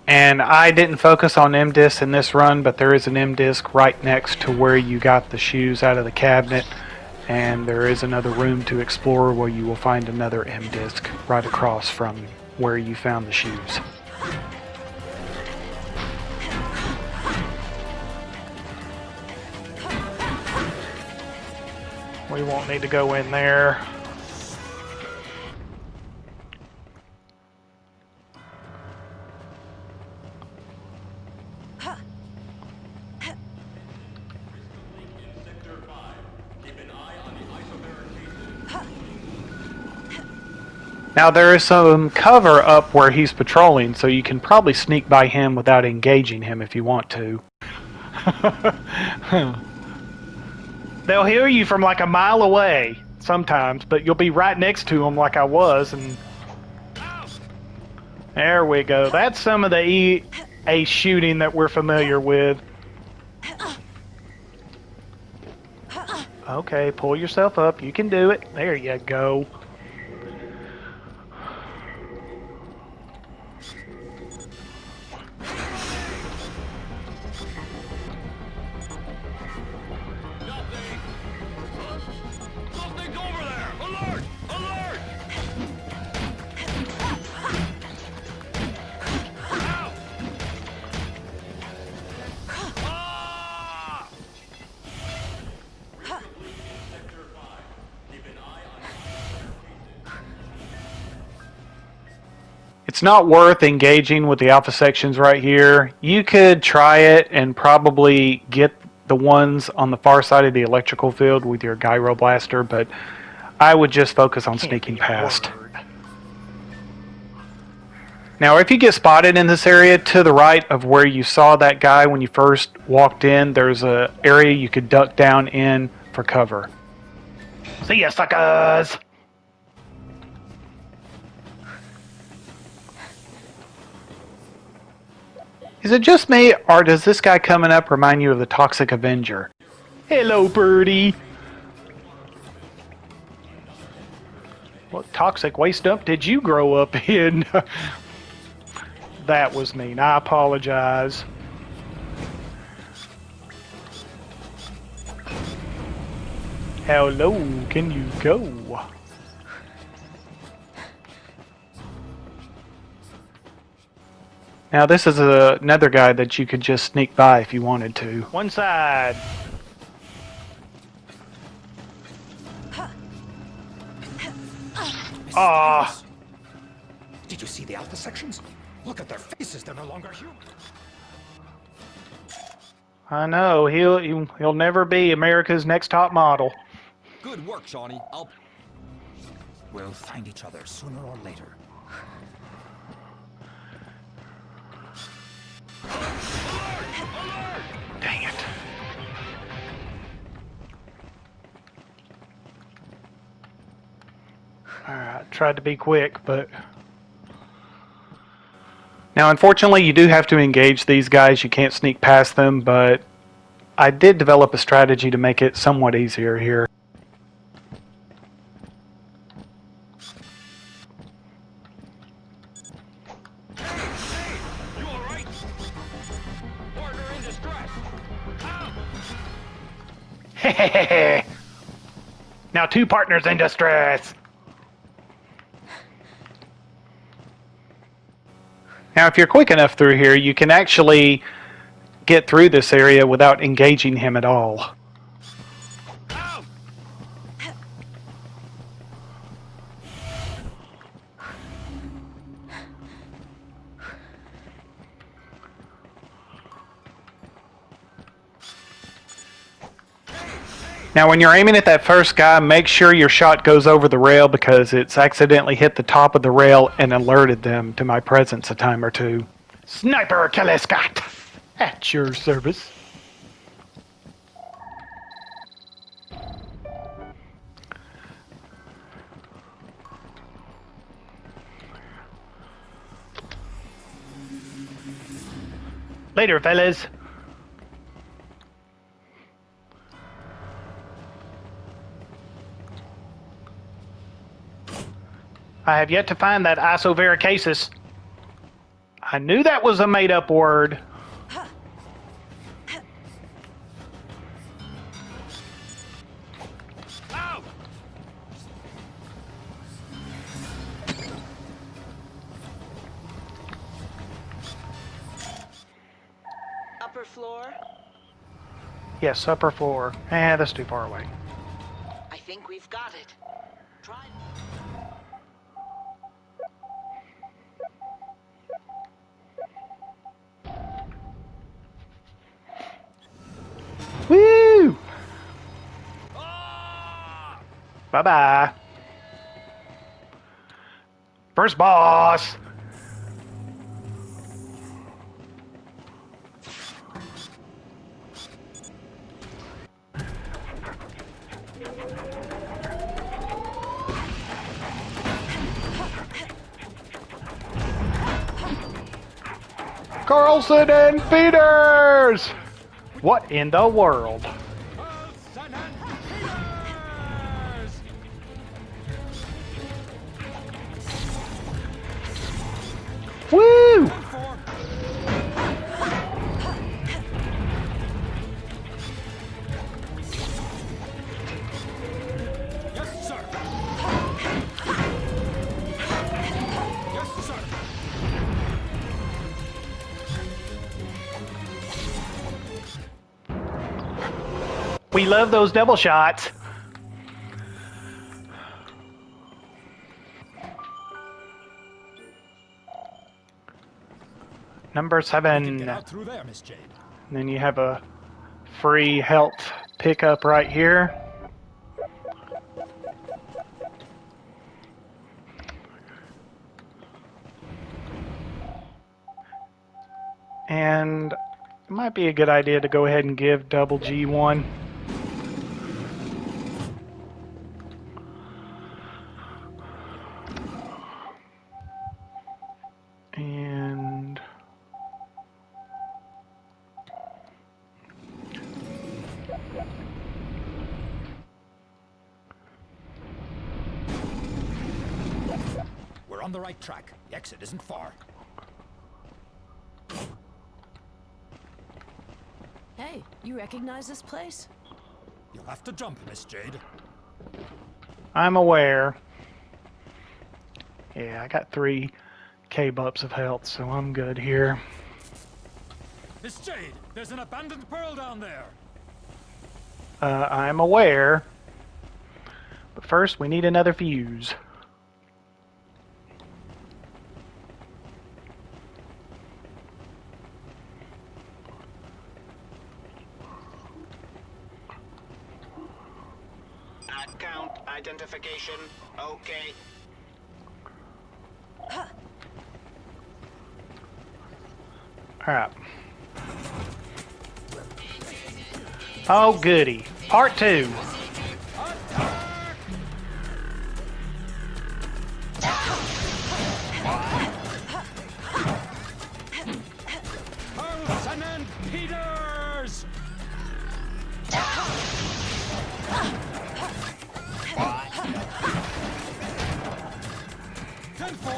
And I didn't focus on M-Disc in this run, but there is an M-Disc right next to where you got the shoes out of the cabinet. And there is another room to explore where you will find another M-Disc right across from where you found the shoes. We won't need to go in there. Now there is some cover up where he's patrolling, so you can probably sneak by him without engaging him if you want to. They'll hear you from like a mile away sometimes, but you'll be right next to them like I was, and there we go. That's some of the EA shooting that we're familiar with. Okay, pull yourself up. You can do it. There you go. It's not worth engaging with the alpha sections right here. You could try it and probably get the ones on the far side of the electrical field with your gyro blaster, but I would just focus on sneaking past. Now, if you get spotted in this area to the right of where you saw that guy when you first walked in, there's an area you could duck down in for cover. See ya, suckers! Is it just me, or does this guy coming up remind you of the Toxic Avenger? Hello, birdie! What toxic waste dump did you grow up in? That was mean. I apologize. How low can you go? Now this is another guy that you could just sneak by if you wanted to. One side. Ah. Did you see the alpha sections? Look at their faces, they're no longer human. I know, he'll never be America's next top model. Good work, Shawnee. We'll find each other sooner or later. Dang it. Alright, tried to be quick, but... Now, unfortunately, you do have to engage these guys. You can't sneak past them, but I did develop a strategy to make it somewhat easier here. You all right? Partner in distress. Hehehe. Now 2 partners in distress. Now, if you're quick enough through here, you can actually get through this area without engaging him at all. Now, when you're aiming at that first guy, make sure your shot goes over the rail because it's accidentally hit the top of the rail and alerted them to my presence a time or two. Sniper Telescott! At your service. Later, fellas. I have yet to find that isovericasis. I knew that was a made-up word. Ow! Upper floor? Yes, upper floor. That's too far away. I think we've got it. Try. Woo! Bye-bye. First boss. Carlson and Peters! What in the world? Woo! Yes, sir. Yes, sir. We love those double shots. Number 7. Get out through there, Miss Jade. And then you have a free health pickup right here. And it might be a good idea to go ahead and give Double G one. And We're on the right track. The exit isn't far. Hey, you recognize this place? You'll have to jump, Miss Jade. I'm aware. Yeah, I got 3 K-bups of health, so I'm good here. Miss Jade, there's an abandoned pearl down there. I'm aware. But first, we need another fuse. Account identification. Okay. Alright. Oh, goody. Part 2. Carlson and Peters! Ten four.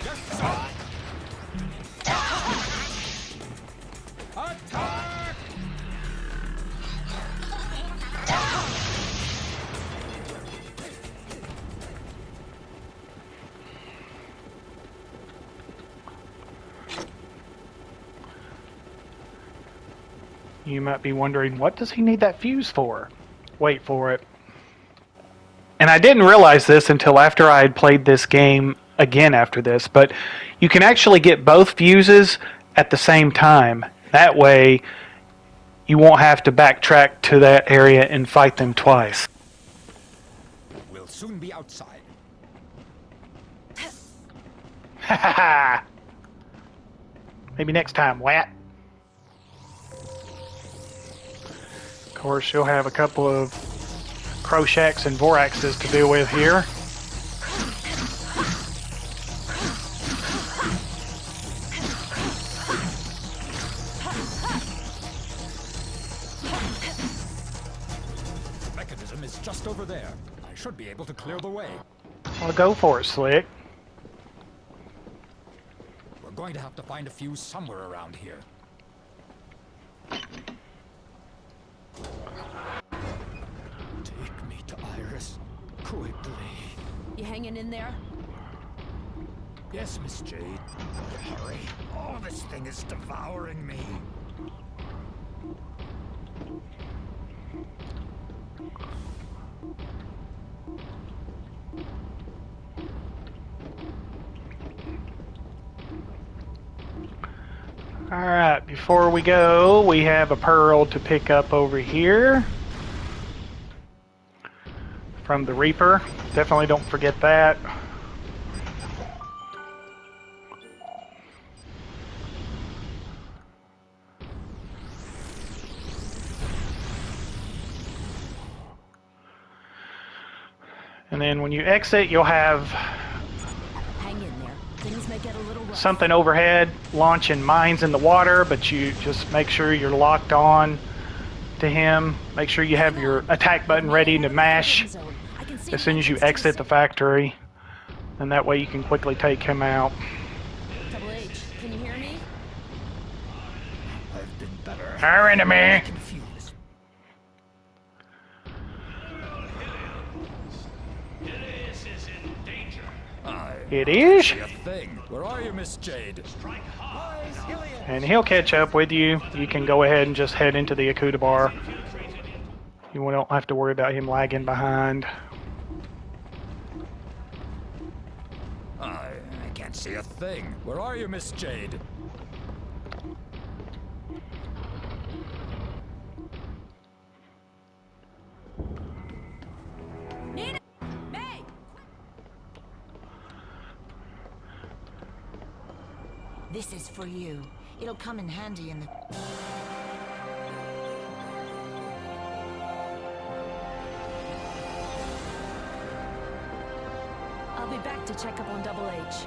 Yes, sir. Attack! You might be wondering, what does he need that fuse for? Wait for it. And I didn't realize this until after I had played this game again after this, but you can actually get both fuses at the same time. That way, you won't have to backtrack to that area and fight them twice. We'll soon be outside. Ha ha ha! Maybe next time, Wat. Of course, you'll have a couple of Kroshaks and Voraxes to deal with here. just over there. I should be able to clear the way. Well, go for it, Slick. We're going to have to find a fuse somewhere around here. Take me to Iris, quickly. You hanging in there? Yes, Miss Jade. Hurry. Oh, this thing is devouring me. Alright, before we go, we have a pearl to pick up over here. From the Reaper. Definitely don't forget that. And then when you exit, you'll have Hang in there. Things may get a little rough. something overhead launching mines in the water, but you just make sure you're locked on to him. Make sure you have your attack button ready to mash as soon as you exit the factory. And that way you can quickly take him out. Double H, can you hear me? I've been better. Our enemy! Confused. It is? See a thing. Where are you, Miss Jade? And he'll catch up with you. You can go ahead and just head into the Akuta bar. You don't have to worry about him lagging behind. I can't see a thing. Where are you, Miss Jade? Nina! May! This is for you. It'll come in handy in the... I'll be back to check up on Double H.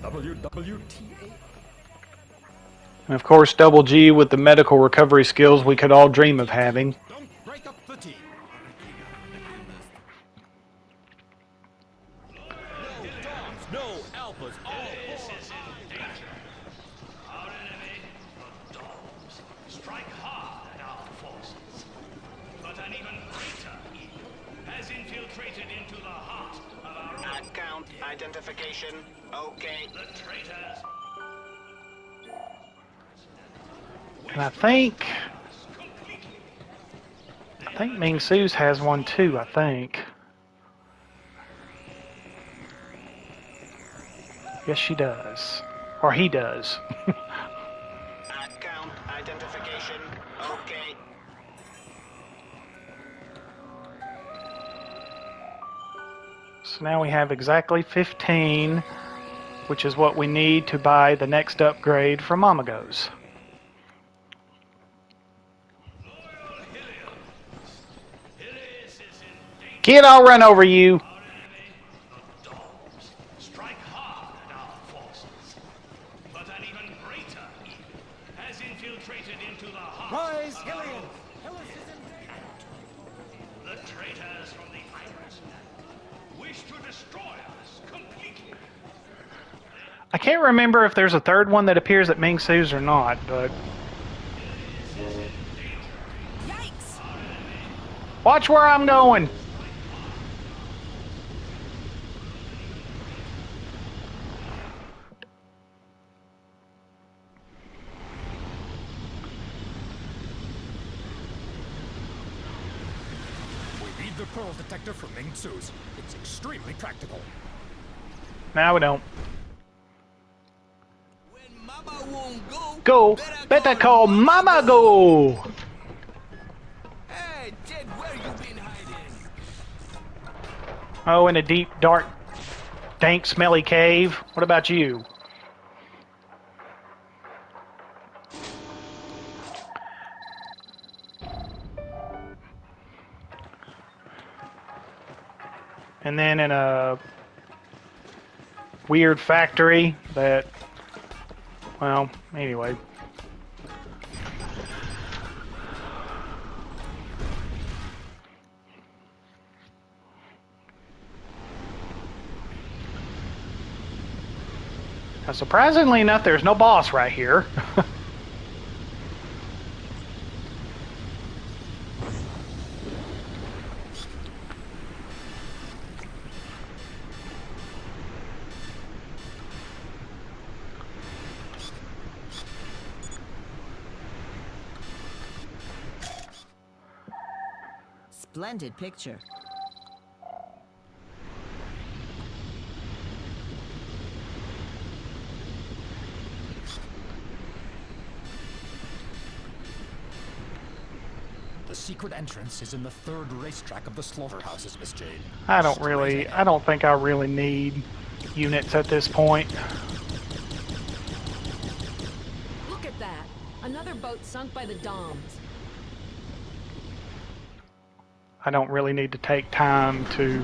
WWTA? And of course, Double G with the medical recovery skills we could all dream of having. Don't break up the team. No dogs, no alphas, all four. Our enemy, the dogs, strike hard at our forces. But an even greater evil has infiltrated into the heart of our own. Account identification. Okay. The traitors. And I think Ming Su's has one too, I think. Yes, she does. Or he does. Account identification. Okay. So now we have exactly 15, which is what we need to buy the next upgrade from Mamagos. Kid, I'll run over you. Strike hard at our forces. But an even greater evil has infiltrated into the heart Rise, of our Hillian! own. Hillis is in danger! The traitors from the Iris wish to destroy us completely. I can't remember if there's a third one that appears at Ming Su's or not, but... Yikes! Watch where I'm going! We need the pearl detector from Ming Tzu's. It's extremely practical. Now we don't. When Mama won't Go! Better call Mama Go! Hey, Jed, where you been hiding? Oh, in a deep, dark, dank, smelly cave. What about you? And then in a weird factory that Well, anyway. Now, surprisingly enough, there's no boss right here. Splendid picture. The secret entrance is in the third racetrack of the slaughterhouses, Miss Jade. I don't think I really need units at this point. Look at that. Another boat sunk by the Doms. I don't really need to take time to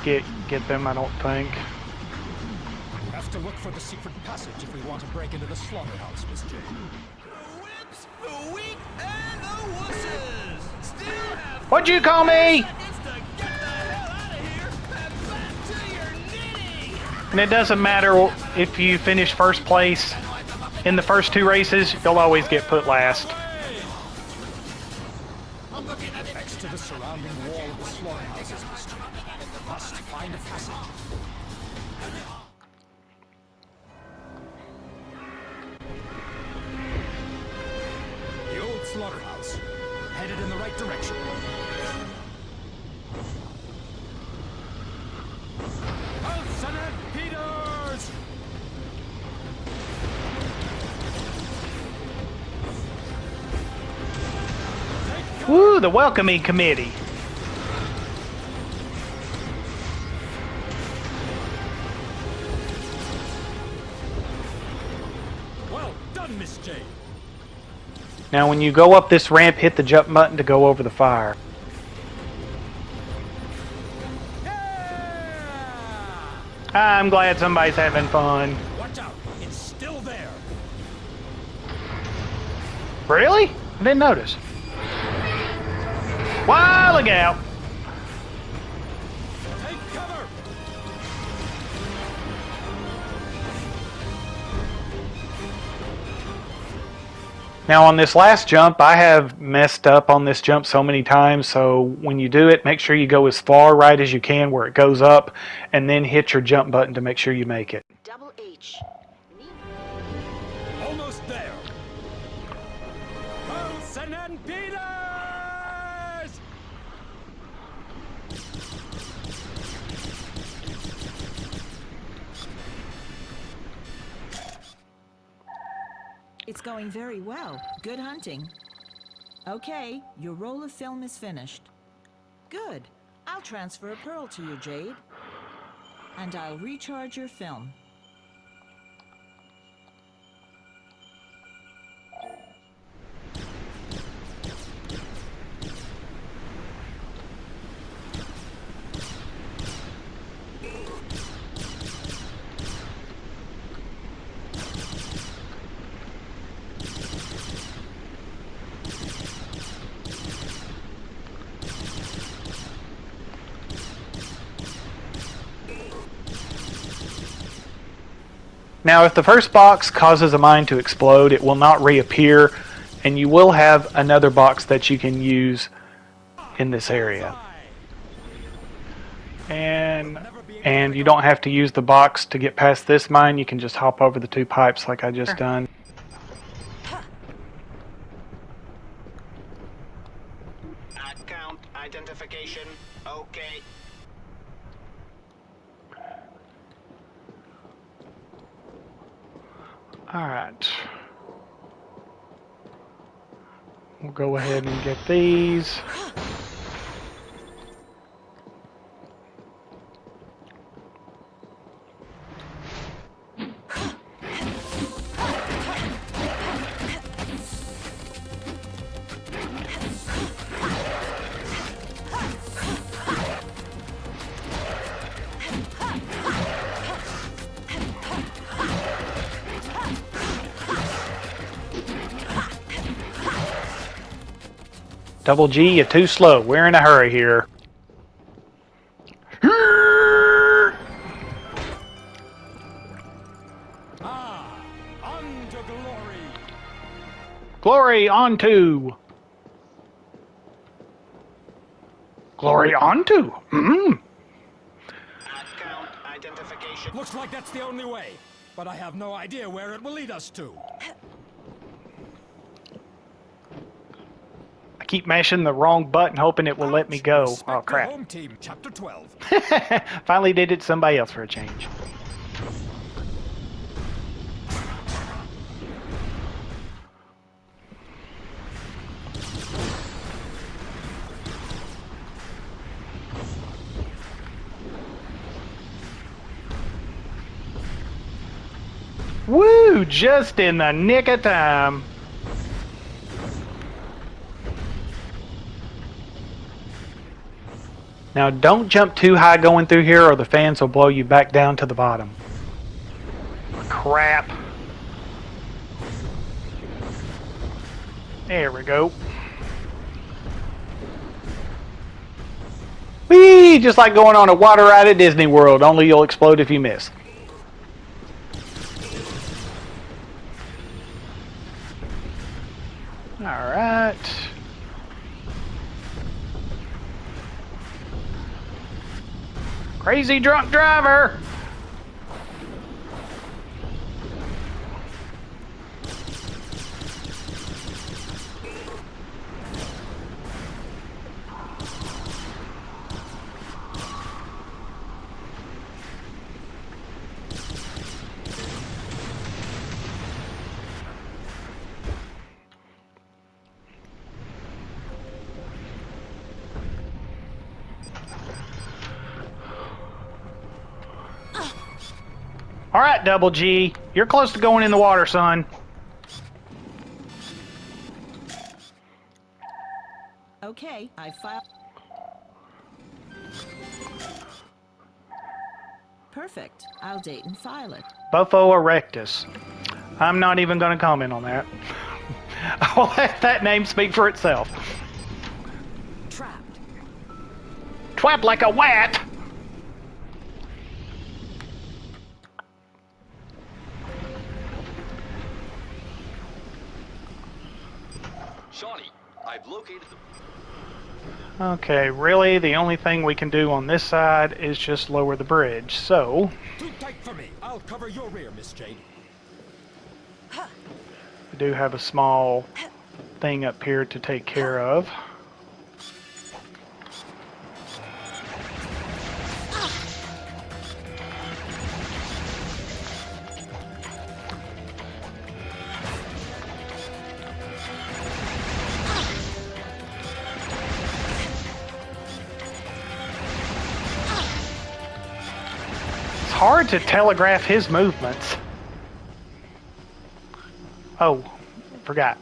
get them, I don't think. We have to look for the secret passage if we want to break into the slaughterhouse, Miss Jade. The whips, the weak, and the wusses still have What'd you call me? seconds to get the hell out of here and back to your knitting. And it doesn't matter if you finish first place in the first 2 races, you'll always get put last. Next to the surrounding wall of the slaughterhouses, Miss Jade. Must find a passage. The old slaughterhouse. Headed in the right direction. Wilson and Peters! Woo, the welcoming committee. Well done, Miss Jade. Now when you go up this ramp, hit the jump button to go over the fire. I'm glad somebody's having fun. Watch out, it's still there. Really? I didn't notice. Wow, look out. Take cover. Now on this last jump, I have messed up on this jump so many times, so when you do it, make sure you go as far right as you can where it goes up, and then hit your jump button to make sure you make it. Double H. Almost there. Wilson and Peters! It's going very well. Good hunting. Okay, your roll of film is finished. Good. I'll transfer a pearl to you, Jade. And I'll recharge your film. Now if the first box causes a mine to explode, it will not reappear, and you will have another box that you can use in this area. And you don't have to use the box to get past this mine, you can just hop over the 2 pipes like I just done. Account identification. Okay. Alright. We'll go ahead and get these. Double G, you're too slow. We're in a hurry here. Ah, unto glory. Glory onto. Glory onto. Account identification. Looks like that's the only way, but I have no idea where it will lead us to. I keep mashing the wrong button, hoping it will let me go. Respect Oh, your crap. Home team, chapter 12. Finally did it to somebody else for a change. Woo! Just in the nick of time. Now don't jump too high going through here or the fans will blow you back down to the bottom. Crap. There we go. Whee! Just like going on a water ride at Disney World, only you'll explode if you miss. Alright. Crazy drunk driver! Alright, Double G. You're close to going in the water, son. Okay, I filed. Perfect. I'll date and file it. Buffo erectus. I'm not even going to comment on that. I'll let that name speak for itself. Trapped. Twap like a wat! Shawnee, I've located the... Okay, really, the only thing we can do on this side is just lower the bridge, so... Too tight for me. I'll cover your rear, Miss Jade. We do have a small thing up here to take care of. It's hard to telegraph his movements. Oh, forgot.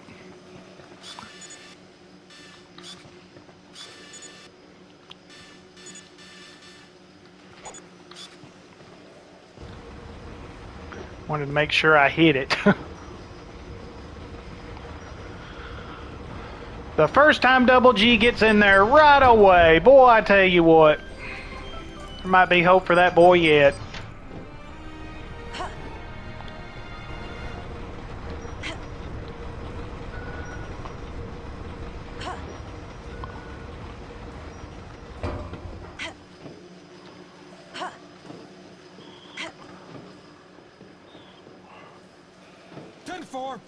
Wanted to make sure I hit it. The first time Double G gets in there right away, boy, I tell you what. There might be hope for that boy yet. For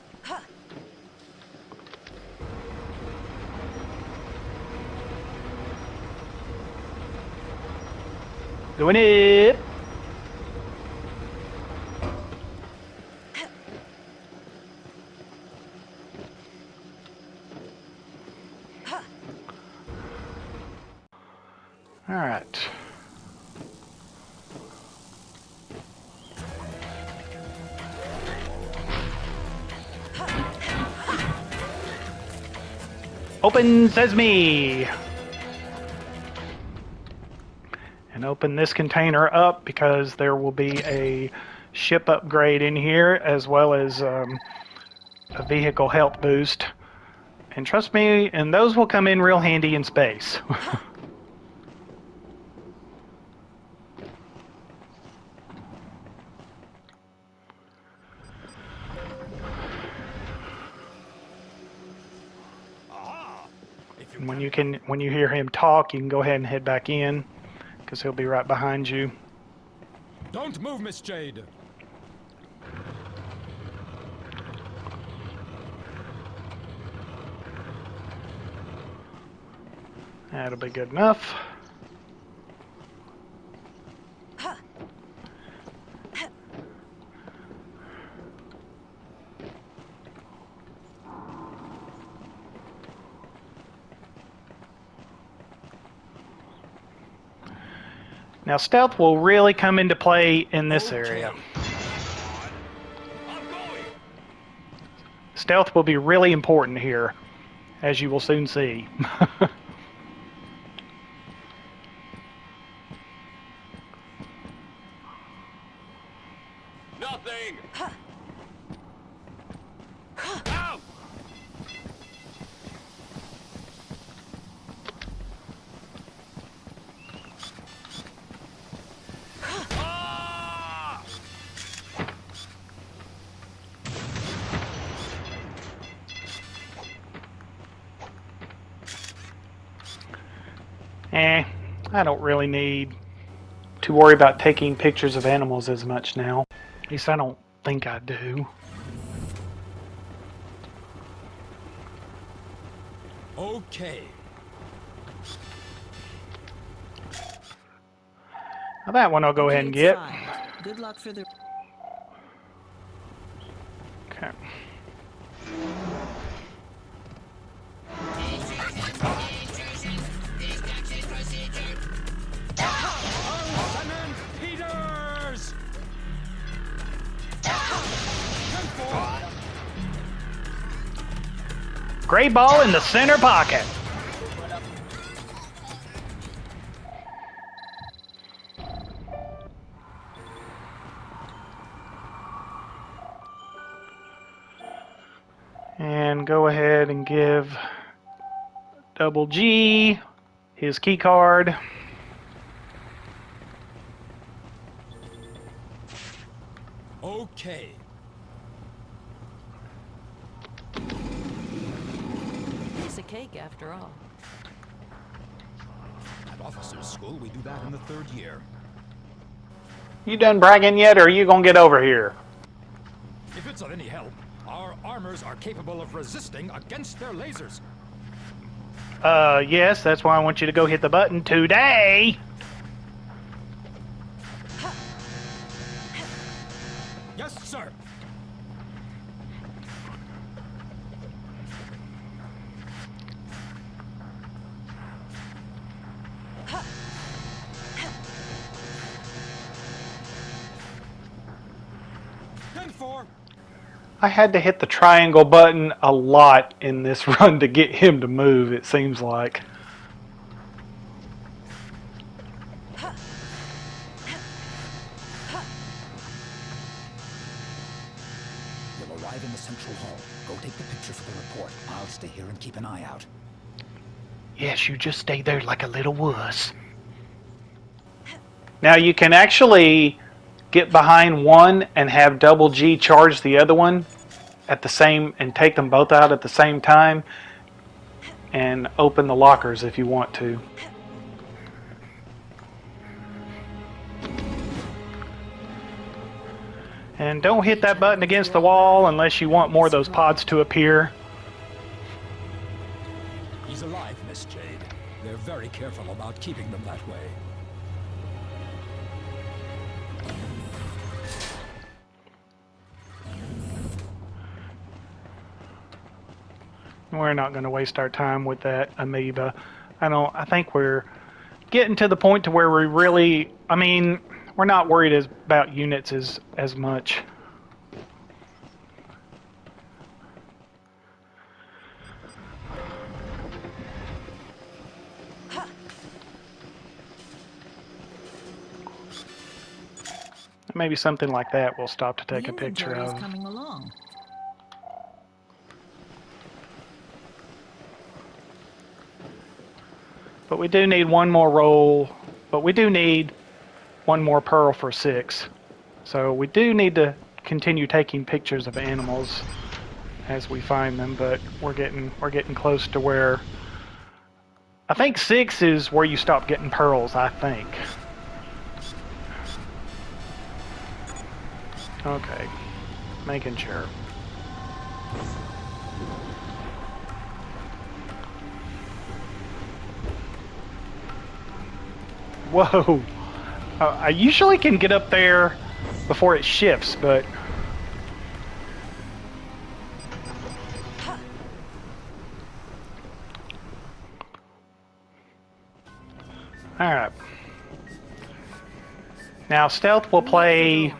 Doing it. All right. Open Sesame! And open this container up because there will be a ship upgrade in here as well as a vehicle health boost And trust me, and those will come in real handy in space. And when you hear him talk, you can go ahead and head back in, because he'll be right behind you. Don't move, Miss Jade. That'll be good enough. Now stealth will really come into play in this area. Stealth will be really important here, as you will soon see. Nothing! Ow! Ah! I don't really need to worry about taking pictures of animals as much now. At least I don't think I do. Okay. Now that one I'll go ahead and get. Good luck for the... Okay. Lieutenant Peters! Gray ball in the center pocket. And go ahead and give Double G his key card. Okay. Piece of cake, after all. At officers' school, we do that in the 3rd year. You done bragging yet, or are you gonna get over here? If it's of any help, our armors are capable of resisting against their lasers. Yes, that's why I want you to go hit the button today. Yes, sir. I had to hit the triangle button a lot in this run to get him to move, it seems like. You'll arrive in the central hall. Go take the picture for the report. I'll stay here and keep an eye out. Yes, you just stay there like a little wuss. Now you can actually get behind one and have Double G charge the other one at the same, and take them both out at the same time, and open the lockers if you want to. And don't hit that button against the wall unless you want more of those pods to appear. He's alive, Miss Jade. They're very careful about keeping them that way. We're not going to waste our time with that amoeba. I think we're getting to the point to where we really, we're not worried about units as much. Maybe something like that we'll stop to take a picture of. Coming along. But we do need one more roll. But we do need one more pearl for 6. So we do need to continue taking pictures of animals as we find them, but we're getting close to where I think 6 is where you stop getting pearls, I think. Okay. Making sure. Whoa. I usually can get up there before it shifts, but... Alright. Now, stealth will play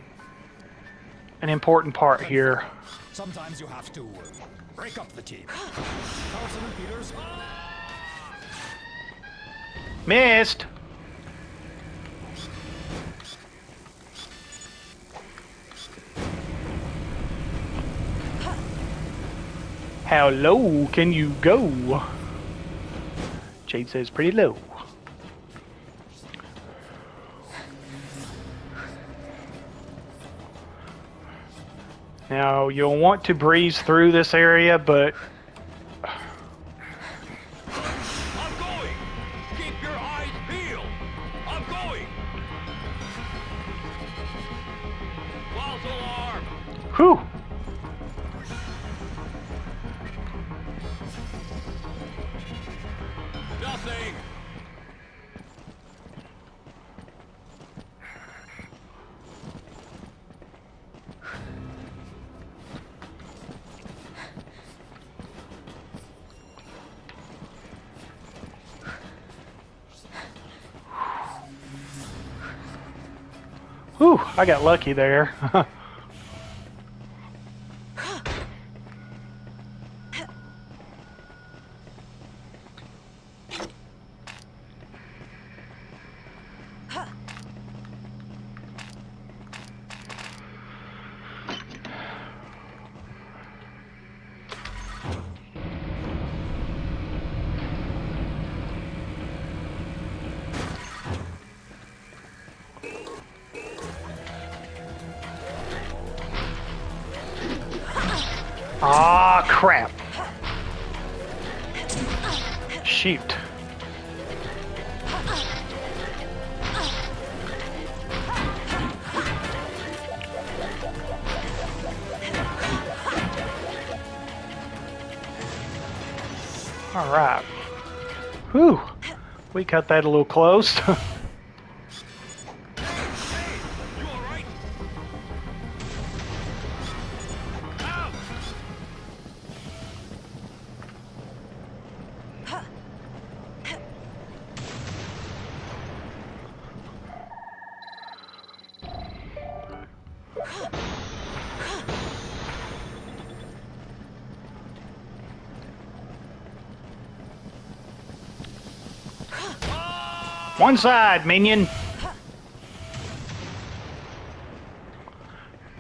an important part here. Sometimes you have to break up the team. Carlson and Peters. Missed! How low can you go? Jade says pretty low. Now, you'll want to breeze through this area, but... I'm going! Keep your eyes peeled! I'm going! False alarm! Whew! Nothing! Whew, I got lucky there. Ah, crap. Shoot. All right. Whew. We cut that a little close. One side, minion.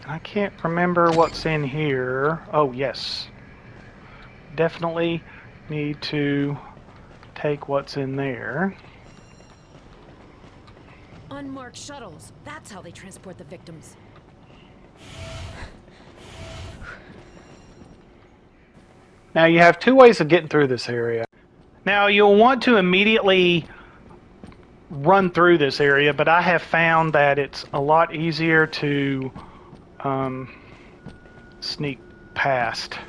I can't remember what's in here. Oh, yes. Definitely need to take what's in there. Unmarked shuttles. That's how they transport the victims. Now, you have 2 ways of getting through this area. Now, you'll want to immediately run through this area, but I have found that it's a lot easier to sneak past.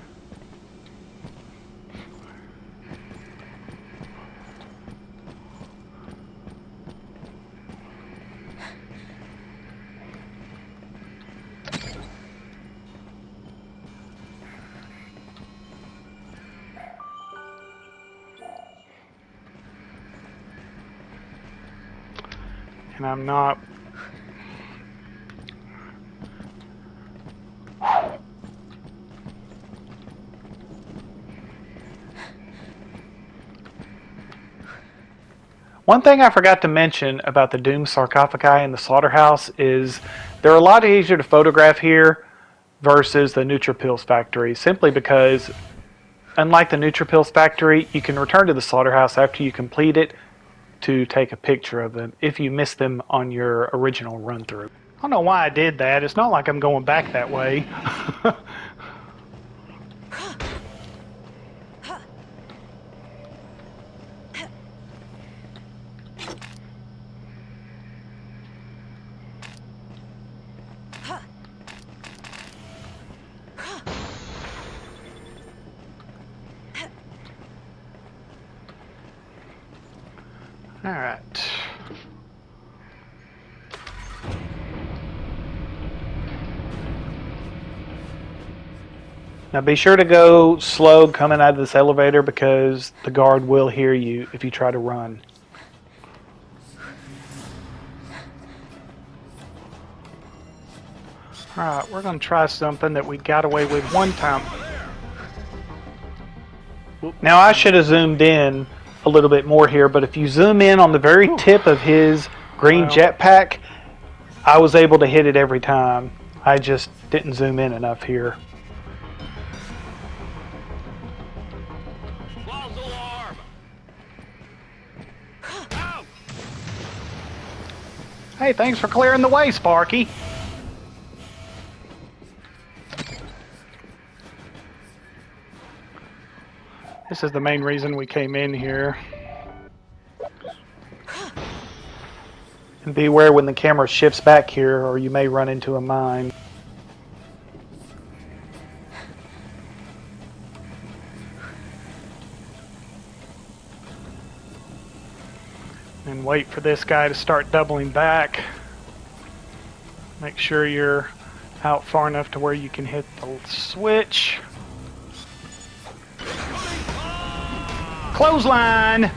And I'm not... One thing I forgot to mention about the doomed sarcophagi in the slaughterhouse is they're a lot easier to photograph here versus the Neutrophils factory, simply because unlike the Neutrophils factory, you can return to the slaughterhouse after you complete it to take a picture of them if you miss them on your original run through. I don't know why I did that. It's not like I'm going back that way. All right. Now be sure to go slow coming out of this elevator because the guard will hear you if you try to run. Alright, we're going to try something that we got away with one time. Now I should have zoomed in a little bit more here, but if you zoom in on the very tip of his green jetpack, I was able to hit it every time. I just didn't zoom in enough here. False alarm! Hey, thanks for clearing the way, Sparky. This is the main reason we came in here. And beware when the camera shifts back here or you may run into a mine. And wait for this guy to start doubling back. Make sure you're out far enough to where you can hit the switch. Clothesline!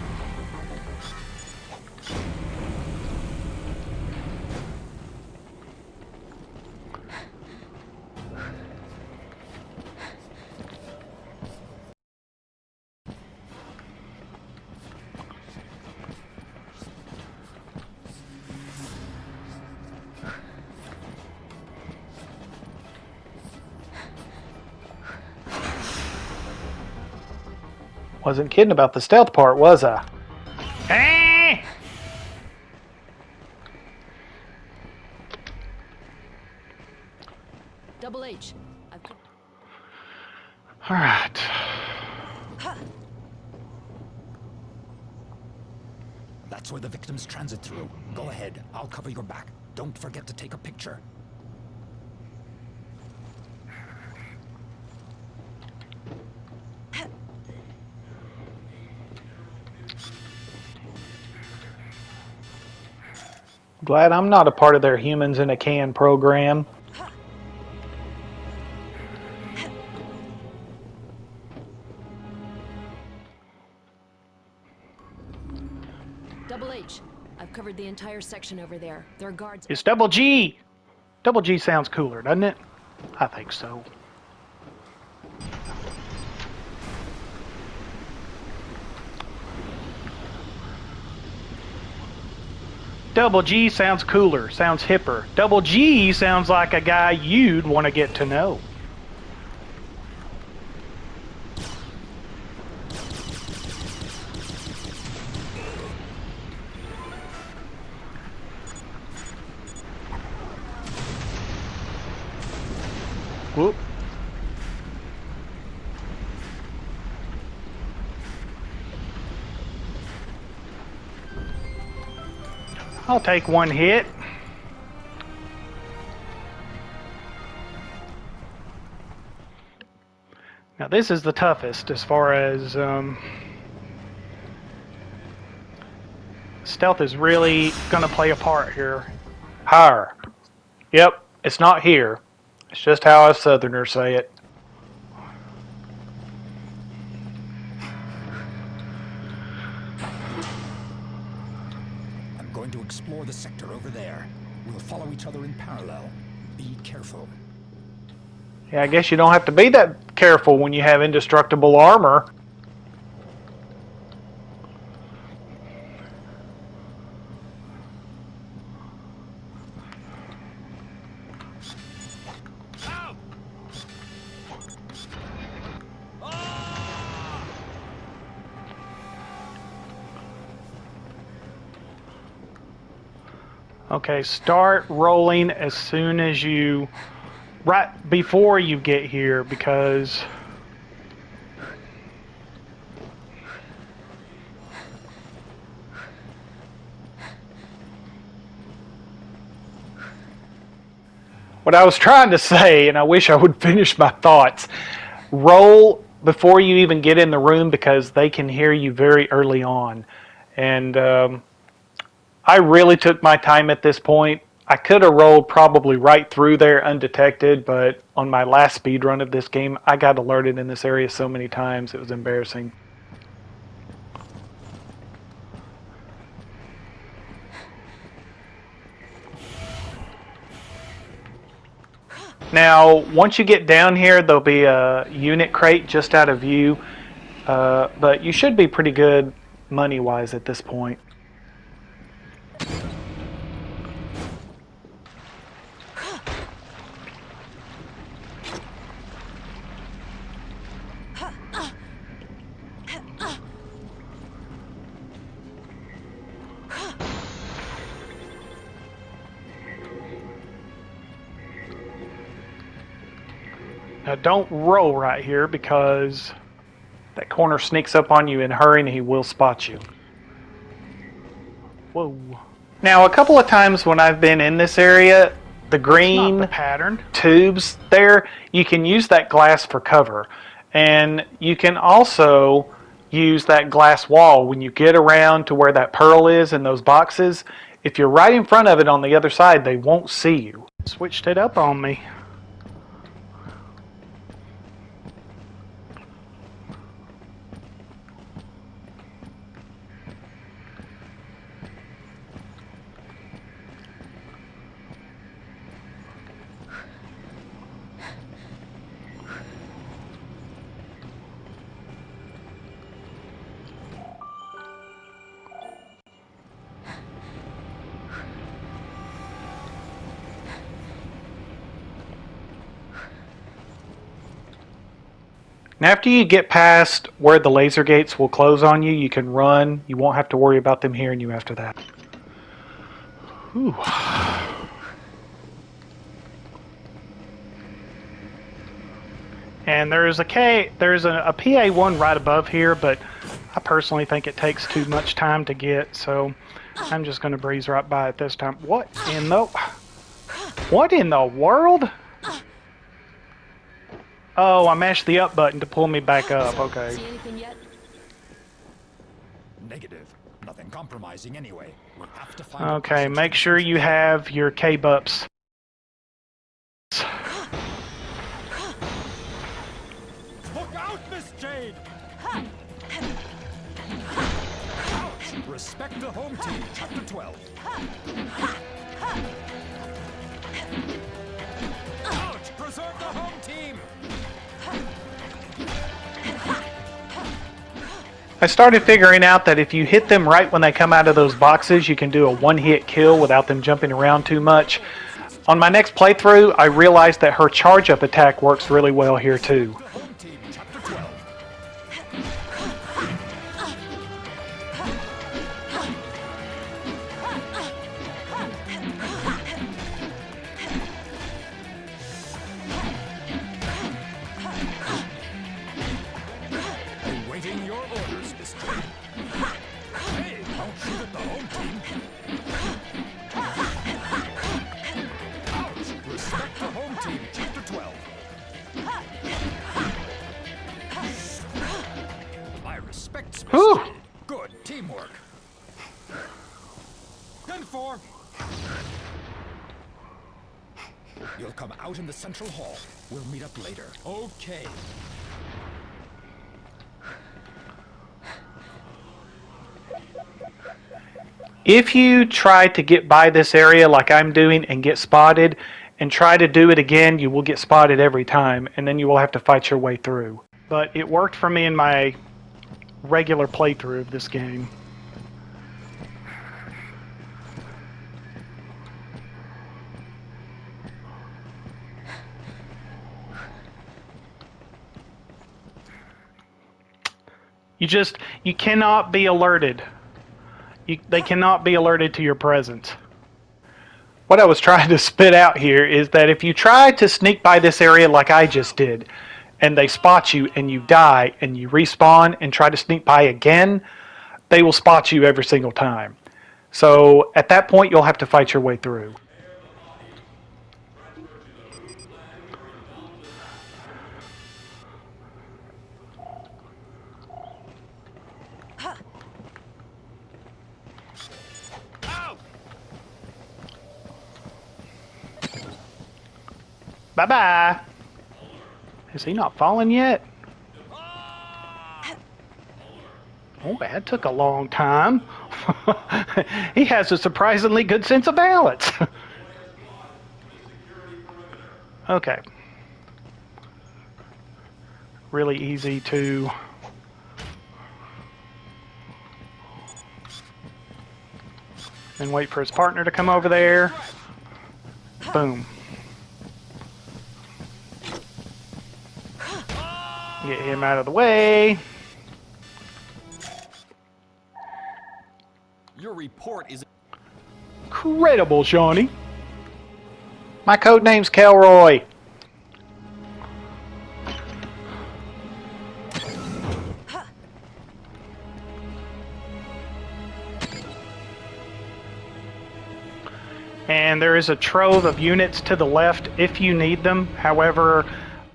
Wasn't kidding about the stealth part, was I? Eh! Double H. All right. That's where the victims transit through. Go ahead. I'll cover your back. Don't forget to take a picture. Glad I'm not a part of their humans in a can program. Double H. I've covered the entire section over there. There are guards. It's Double G! Double G sounds cooler, doesn't it? I think so. Double G sounds cooler, sounds hipper. Double G sounds like a guy you'd want to get to know. Whoop. I'll take one hit. Now this is the toughest as far as stealth is really going to play a part here. Higher. Yep, it's not here. It's just how us Southerners say it. I'm going to explore the sector over there. We'll follow each other in parallel. Be careful. Yeah, I guess you don't have to be that careful when you have indestructible armor. Okay, start rolling as soon as you... right before you get here, because... what I was trying to say, and I wish I would finish my thoughts, roll before you even get in the room because they can hear you very early on. And I really took my time at this point. I could have rolled probably right through there undetected, but on my last speed run of this game, I got alerted in this area so many times it was embarrassing. Now, once you get down here, there'll be a unit crate just out of view, but you should be pretty good money-wise at this point. Now don't roll right here because that corner sneaks up on you in a hurry and he will spot you. Whoa. Now a couple of times when I've been in this area, the green pattern tubes there, you can use that glass for cover. And you can also use that glass wall when you get around to where that pearl is in those boxes. If you're right in front of it on the other side, they won't see you. Switched it up on me. And after you get past where the laser gates will close on you, you can run. You won't have to worry about them hearing you after that. Whew. And there's a PA1 right above here, but I personally think it takes too much time to get, so I'm just going to breeze right by it this time. What in the world? Oh, I mashed the up button to pull me back up. Okay. See anything yet? Negative. Nothing compromising anyway. We have to find Okay, make sure you have your K-bups. Look out, Miss Jade! Ouch! Respect the home team, chapter 12. Ouch! Preserve the home team! I started figuring out that if you hit them right when they come out of those boxes, you can do a one-hit kill without them jumping around too much. On my next playthrough, I realized that her charge-up attack works really well here too. Awaiting your orders, Miss Jade. Hey, don't shoot at the home team. Ouch! Respect the home team, chapter 12. My respects, Miss Jade. Good teamwork. 10-4. You'll come out in the central hall. We'll meet up later. Okay. If you try to get by this area like I'm doing and get spotted, and try to do it again, you will get spotted every time, and then you will have to fight your way through. But it worked for me in my regular playthrough of this game. You cannot be alerted. They cannot be alerted to your presence. what I was trying to spit out here is that if you try to sneak by this area like I just did, and they spot you and you die and you respawn and try to sneak by again, they will spot you every single time. So at that point, you'll have to fight your way through. Bye-bye. Is he not fallen yet? Oh, that took a long time. He has a surprisingly good sense of balance. Okay. Really easy to... Then wait for his partner to come over there. Boom. Get him out of the way. Your report is Incredible, Shawnee. My code name's Kelroy. And there is a trove of units to the left if you need them. However,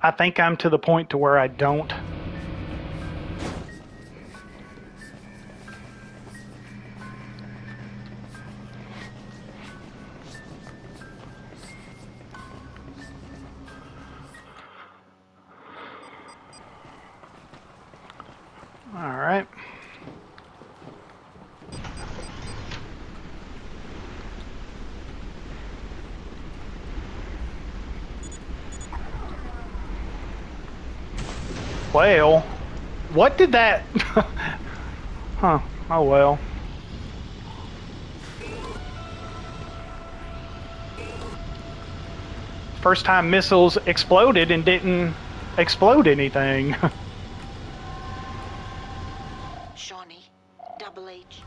I think I'm to the point to where I don't. All right. Well, what did that... Huh, oh well. First time missiles exploded and didn't explode anything. Shawnee, Double H.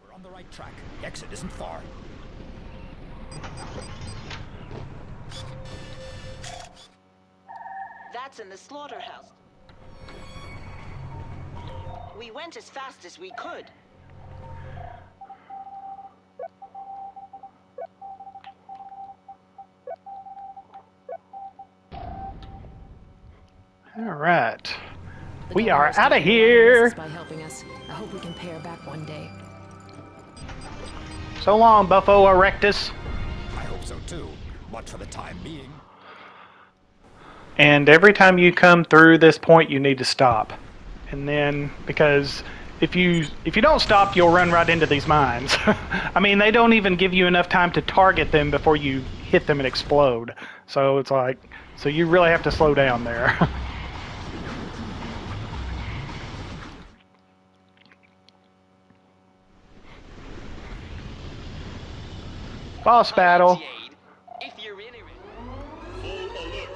We're on the right track. The exit isn't far. That's in the slaughterhouse. We went as fast as we could. All right. The We governor are has out of taken a lot of risks here. by helping us. I hope we can pay her back one day. So long, Buffo Erectus. I hope so too, but for the time being. And every time you come through this point, you need to stop. And then, because if you don't stop, you'll run right into these mines. I mean, they don't even give you enough time to target them before you hit them and explode. So it's like, so you really have to slow down there. Boss battle. Jade, if you're in it. Full alert!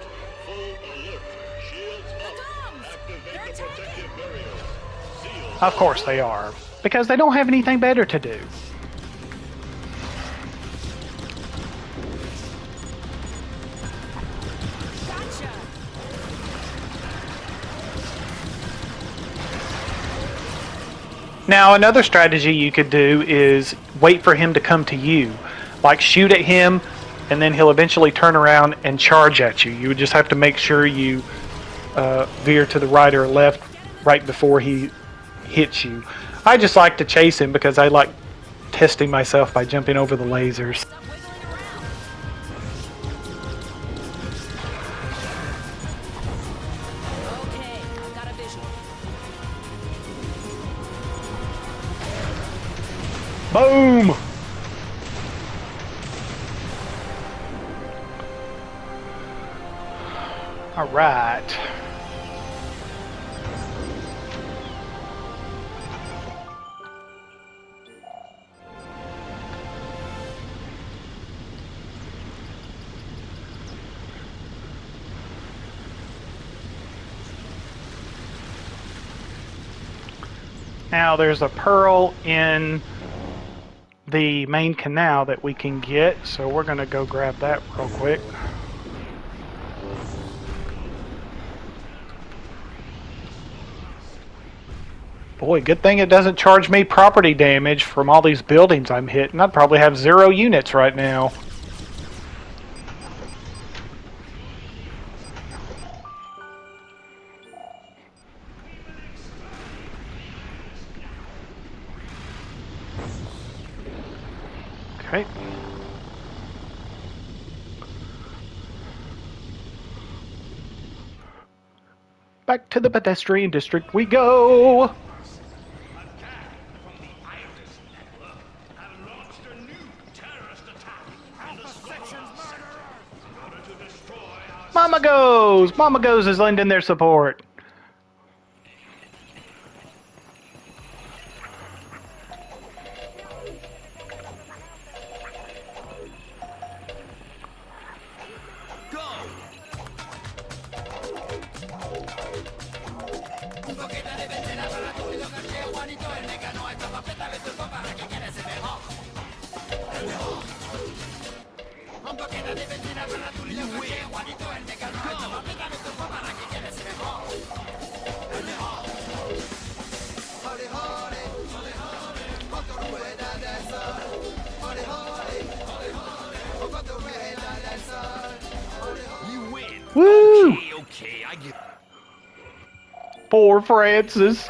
Full alert! Shields up! Activate the protective barrier. Seals Of course they are, because they don't have anything better to do. Now, another strategy you could do is wait for him to come to you. Like, shoot at him, and then he'll eventually turn around and charge at you. You would just have to make sure you veer to the right or left right before he hits you. I just like to chase him because I like testing myself by jumping over the lasers. Okay, I've got a visual. Boom! All right. Now there's a pearl in the main canal that we can get, so we're gonna go grab that real quick. Boy, good thing it doesn't charge me property damage from all these buildings I'm hitting. I'd probably have 0 units right now. Okay. Back to the pedestrian district we go! Mama Goes! Mama Goes is lending their support. Woo! Okay, I get. Poor Francis.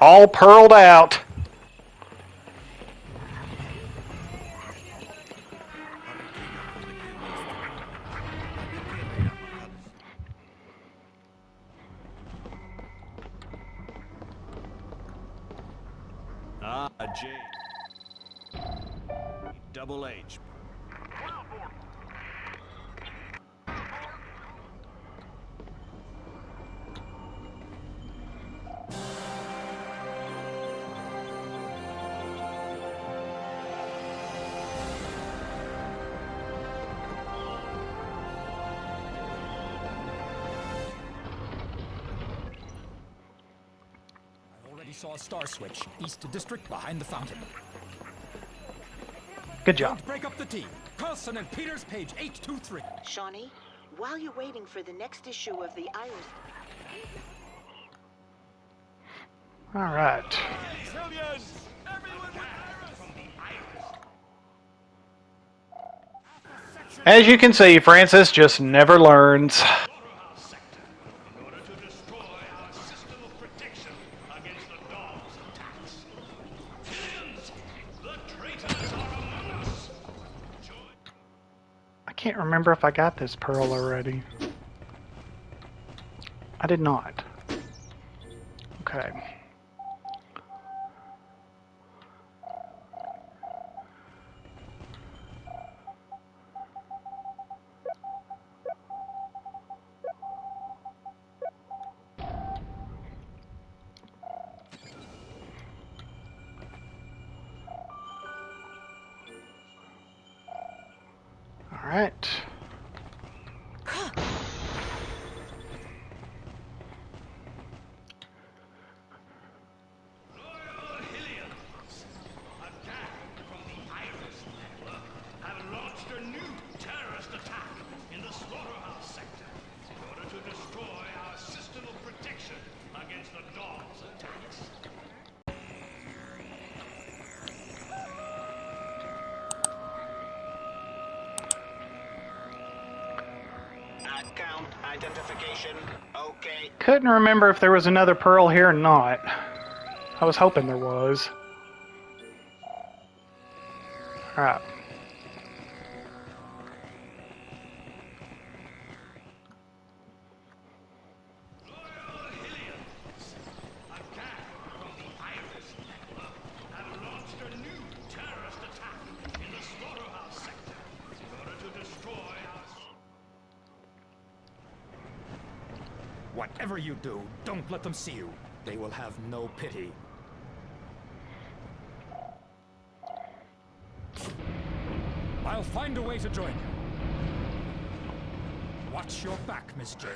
All pearled out. Jade. Double H. Saw a star switch, East District, behind the fountain. Good job. Don't break up the team. Carlson and Peters, page 823. Shawnee, while you're waiting for the next issue of the Iris... All right. As you can see, Francis just never learns. I can't remember if I got this pearl already. I did not. Okay. All right. Account identification. Okay. Couldn't remember if there was another pearl here or not. I was hoping there was. All right. Whatever you do, don't let them see you. They will have no pity. I'll find a way to join you. Watch your back, Miss Jade.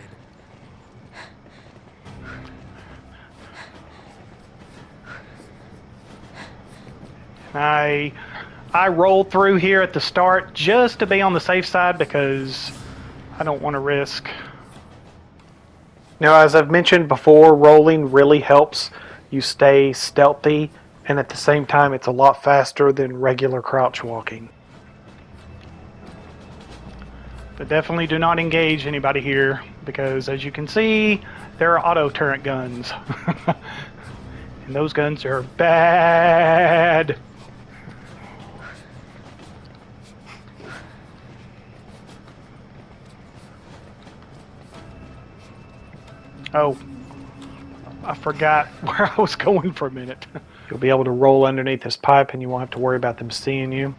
I rolled through here at the start just to be on the safe side because I don't want to risk. Now, as I've mentioned before, rolling really helps you stay stealthy, and at the same time, it's a lot faster than regular crouch walking. But definitely do not engage anybody here because, as you can see, there are auto turret guns. And those guns are bad. Oh, I forgot where I was going for a minute. You'll be able to roll underneath this pipe and you won't have to worry about them seeing you.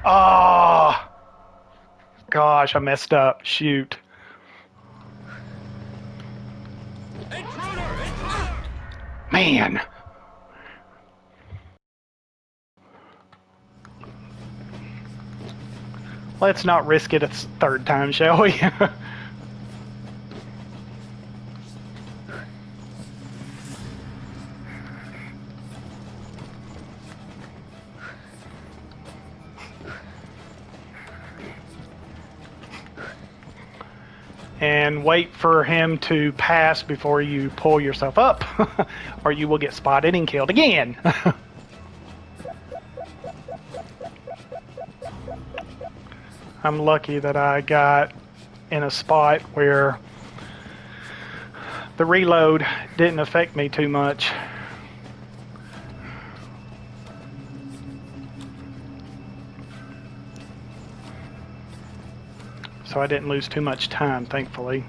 Oh, gosh, I messed up. Shoot. Man. Let's not risk it a third time, shall we? And wait for him to pass before you pull yourself up, or you will get spotted and killed again. I'm lucky that I got in a spot where the reload didn't affect me too much. So I didn't lose too much time, thankfully.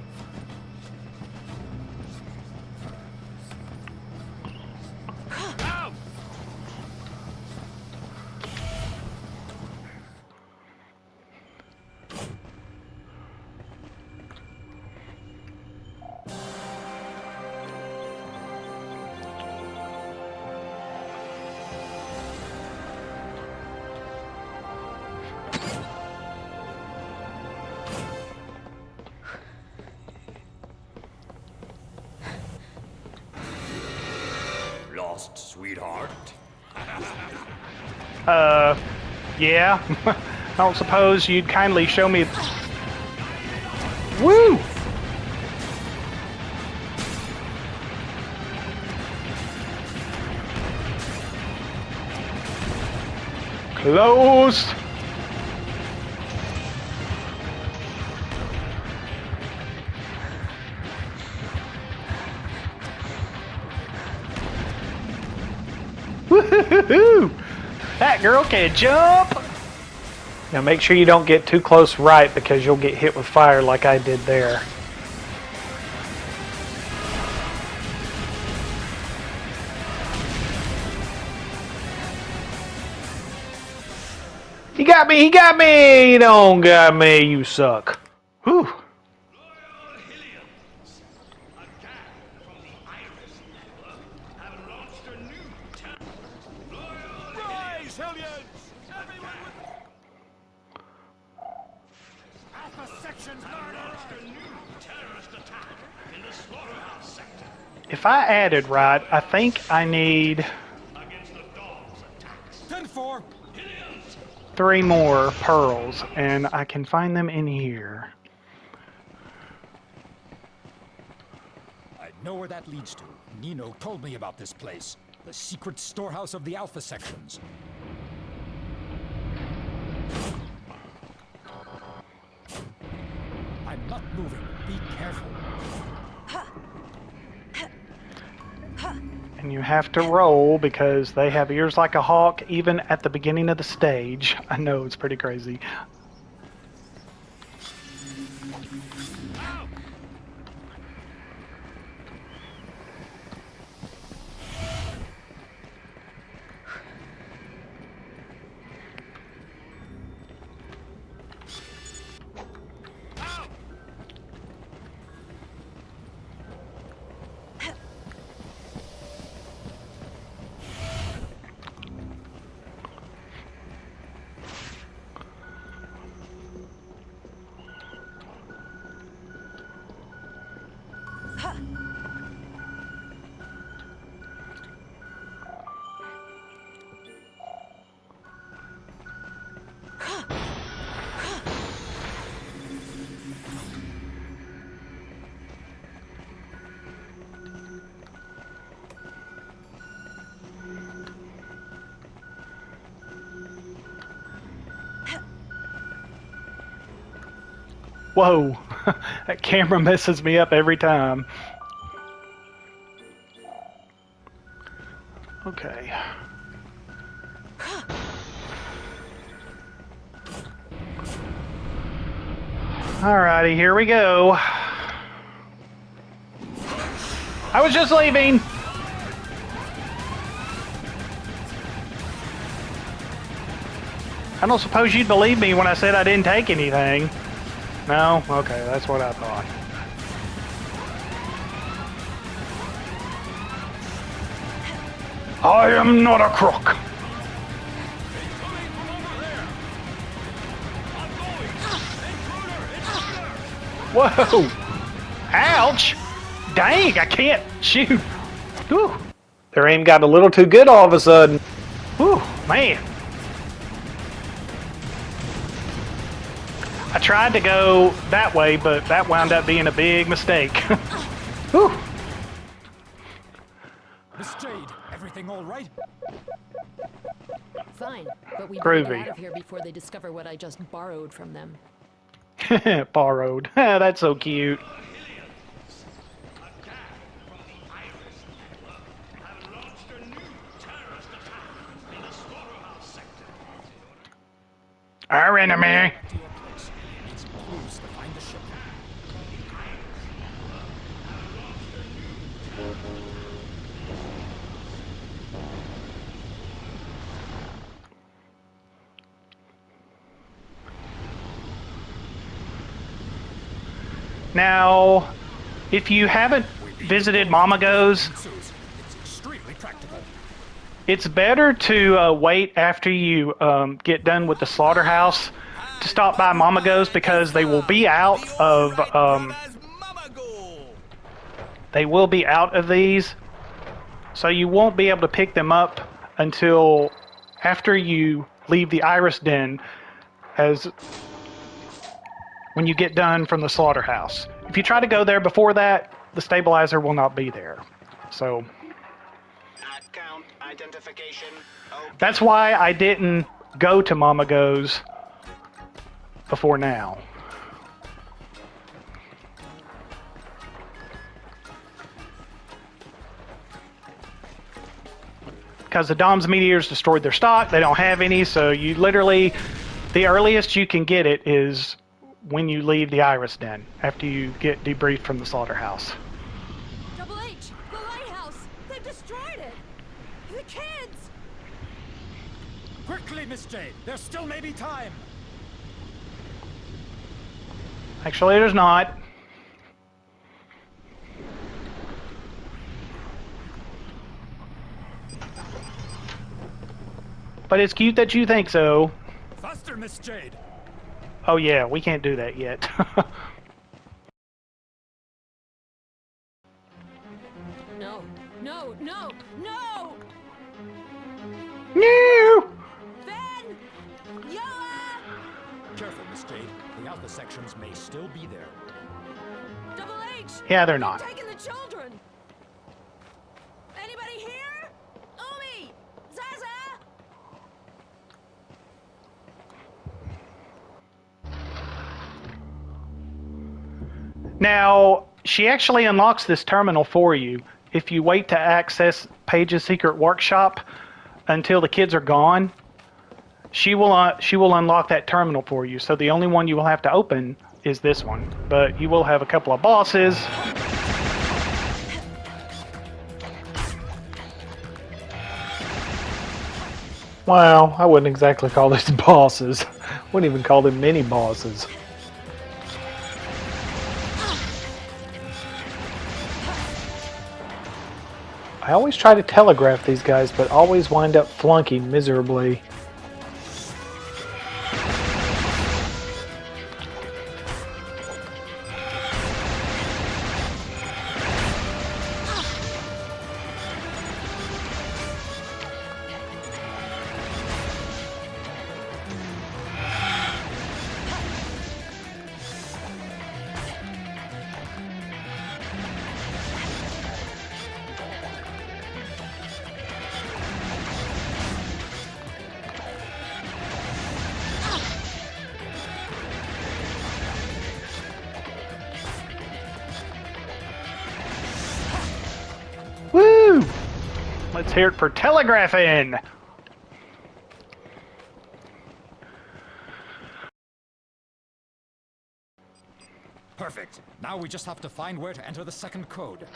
Lost, sweetheart? Yeah. I don't suppose you'd kindly show me... Woo! Close! Woohoo! That girl can jump! Now make sure you don't get too close right because you'll get hit with fire like I did there. He got me! He got me! You don't got me, you suck. Whew. If I added right, I think I need 10-4. 3 more pearls, and I can find them in here. I know where that leads to. Nino told me about this place. The secret storehouse of the Alpha sections. I'm not moving. Be careful. And you have to roll because they have ears like a hawk even at the beginning of the stage. I know, it's pretty crazy. Whoa, that camera messes me up every time. Okay. Alrighty, here we go. I was just leaving. I don't suppose you'd believe me when I said I didn't take anything. No? Okay, that's what I thought. I am not a crook. Whoa! Ouch! Dang, I can't shoot. Whew. Their aim got a little too good all of a sudden. Whew, man. I tried to go that way, but that wound up being a big mistake. Whew. Miss Jade, everything all right? Fine, but we better get Groovy. out of here before they discover what I just borrowed from them. Borrowed. That's so cute. Our enemy. Now, if you haven't visited Mama Goes, it's better to wait after you get done with the slaughterhouse to stop by Mama Goes, because they will be out of these, so you won't be able to pick them up until after you leave the Iris Den, as when you get done from the slaughterhouse. If you try to go there before that, the stabilizer will not be there. So Account identification. Okay. that's why I didn't go to Mama Goes before now. Because the Dom's meteors destroyed their stock, they don't have any, so you literally, the earliest you can get it is when you leave the Iris Den, after you get debriefed from the slaughterhouse. Double H, the lighthouse! They've destroyed it! The kids! Quickly, Miss Jade! There still may be time! Actually, there's not. But it's cute that you think so. Faster, Miss Jade! Oh yeah, we can't do that yet. No, no, no, no! No! Ben! Yoa! Careful, Miss Jade. The Alpha sections may still be there. Double H! Yeah, they're not. They've taken the children! Anybody here? Umi! Zaza! Now, she actually unlocks this terminal for you if you wait to access Paige's secret workshop until the kids are gone. She will unlock that terminal for you. So the only one you will have to open is this one, but you will have a couple of bosses. Wow, I wouldn't exactly call these bosses. Wouldn't even call them mini bosses. I always try to telegraph these guys, but always wind up flunking miserably. Let's hear it for telegraphing. Perfect. Now we just have to find where to enter the second code.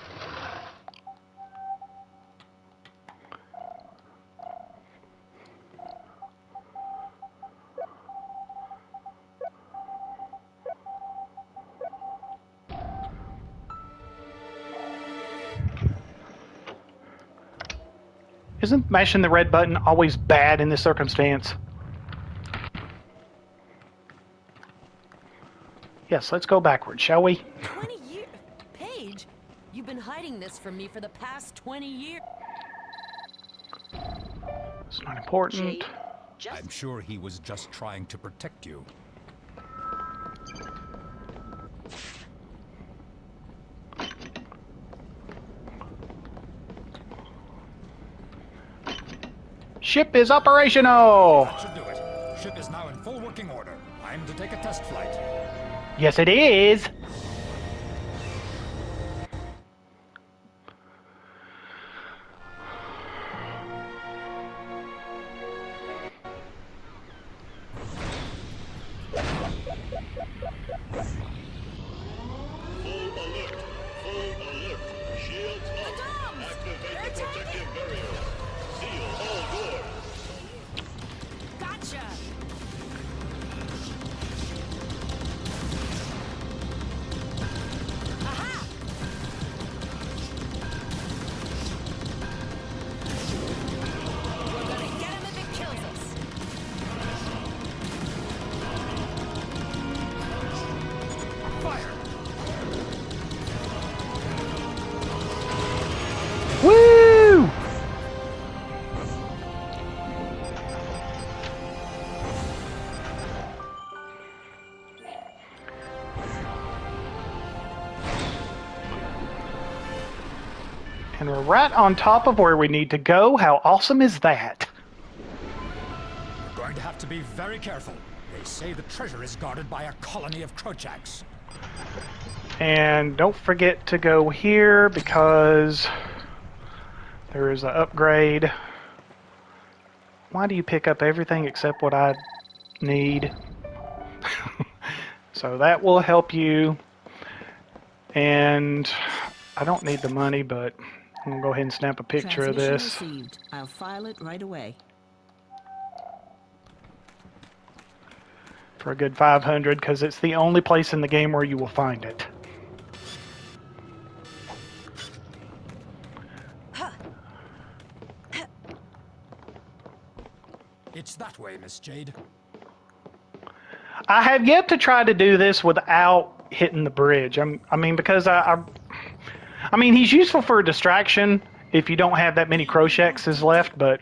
Isn't mashing the red button always bad in this circumstance? Yes, let's go backwards, shall we? 20 years? Paige, you've been hiding this from me for the past 20 years. It's not important. I'm sure he was just trying to protect you. Ship is operational! That should do it. Ship is now in full working order. I'm to take a test flight. Yes, it is! Full alert. Full alert. Shields up. Activate the protective barrier. Seal all doors. Gotcha! Aha! We're gonna get him if it kills us. Fire! Woo! And we're right on top of where we need to go. How awesome is that? We're going to have to be very careful. They say the treasure is guarded by a colony of Krochaks. And don't forget to go here because there is an upgrade. Why do you pick up everything except what I need? So that will help you. And I don't need the money, but I'm going to go ahead and snap a picture of Transmission this. received. I'll file it right away. For a good 500 because it's the only place in the game where you will find it. It's that way, Miss Jade. I have yet to try to do this without hitting the bridge. I mean, because I mean, he's useful for a distraction if you don't have that many Krochaks left, but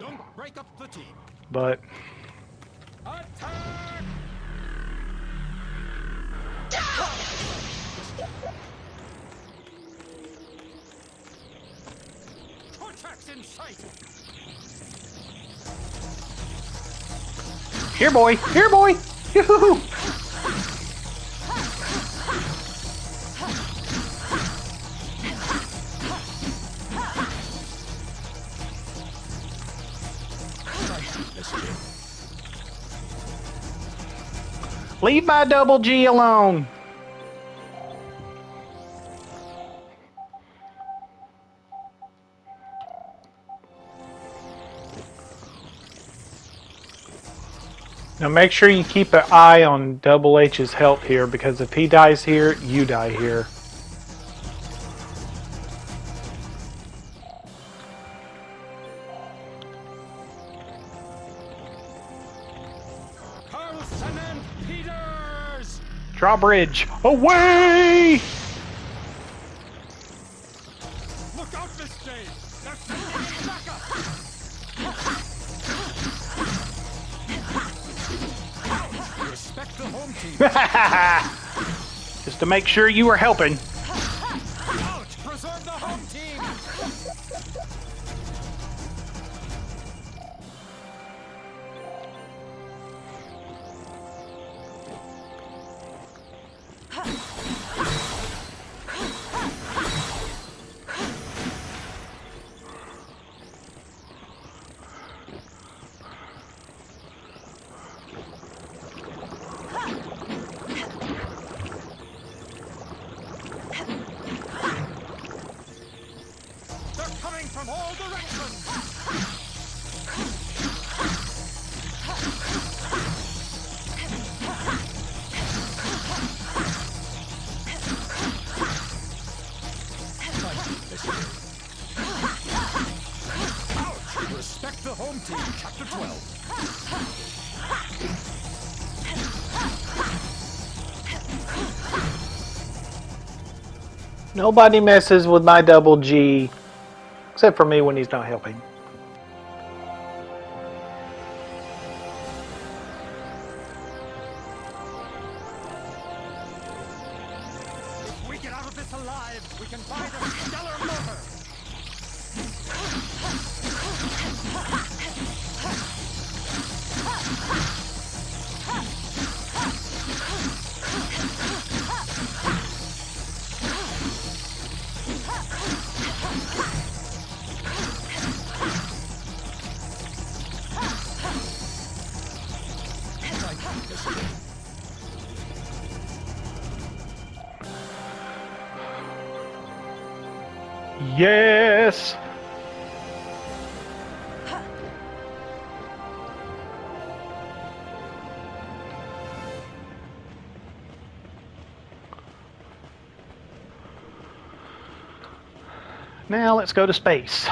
Krochaks in sight. here, boy, here, boy. Yoo-hoo-hoo. Leave my double G alone. Now make sure you keep an eye on Double H's health here, because if he dies here, you die here. Carlson and Peters! Drawbridge, away! Look out, Miss Jade! They're sending in backup! Respect the home team. Just to make sure you were helping. Out! Preserve the home team! coming from all directions! Ouch! Respect the home team, Chapter 12. Nobody messes with my double G, except for me when he's not helping. If we get out of this alive, we can buy the stellar motor! Yes! Now let's go to space.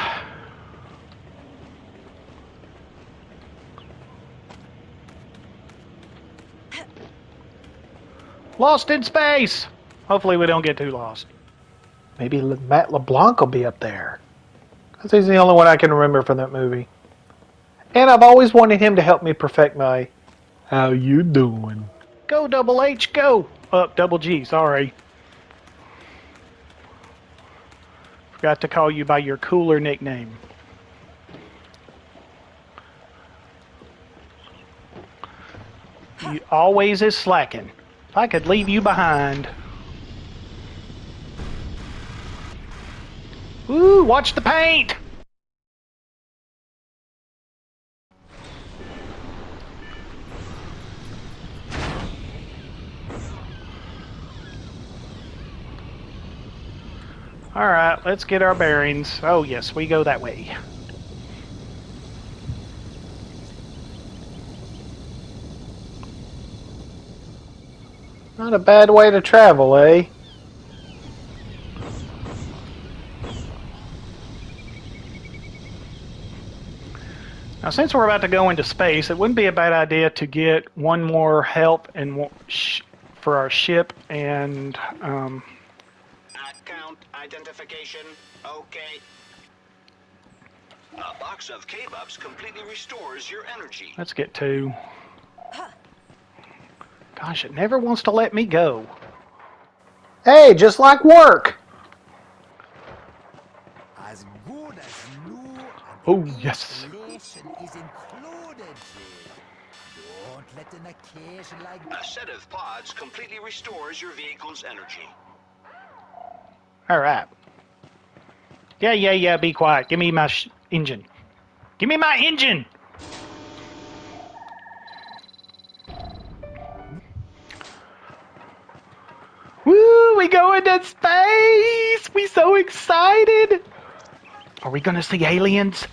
Lost in space! Hopefully we don't get too lost. Maybe Matt LeBlanc will be up there. Because he's the only one I can remember from that movie. And I've always wanted him to help me perfect my "How you doing?" Go Double H, go! Double G, sorry. Forgot to call you by your cooler nickname. You always is slacking. If I could leave you behind. Ooh, watch the paint! Alright, let's get our bearings. Oh yes, we go that way. Not a bad way to travel, eh? Now, since we're about to go into space, it wouldn't be a bad idea to get one more help and for our ship and Account identification. Okay. A box of K-Bups completely restores your energy. let's get two. Gosh, it never wants to let me go. Hey, just like work. As good as new. Oh yes. Installation is included. Don't let an occasion like A set of pods completely restores your vehicle's energy. All right. Yeah. Be quiet. Give me my engine. Give me my engine. Woo! We go into space. We so excited. Are we gonna see aliens?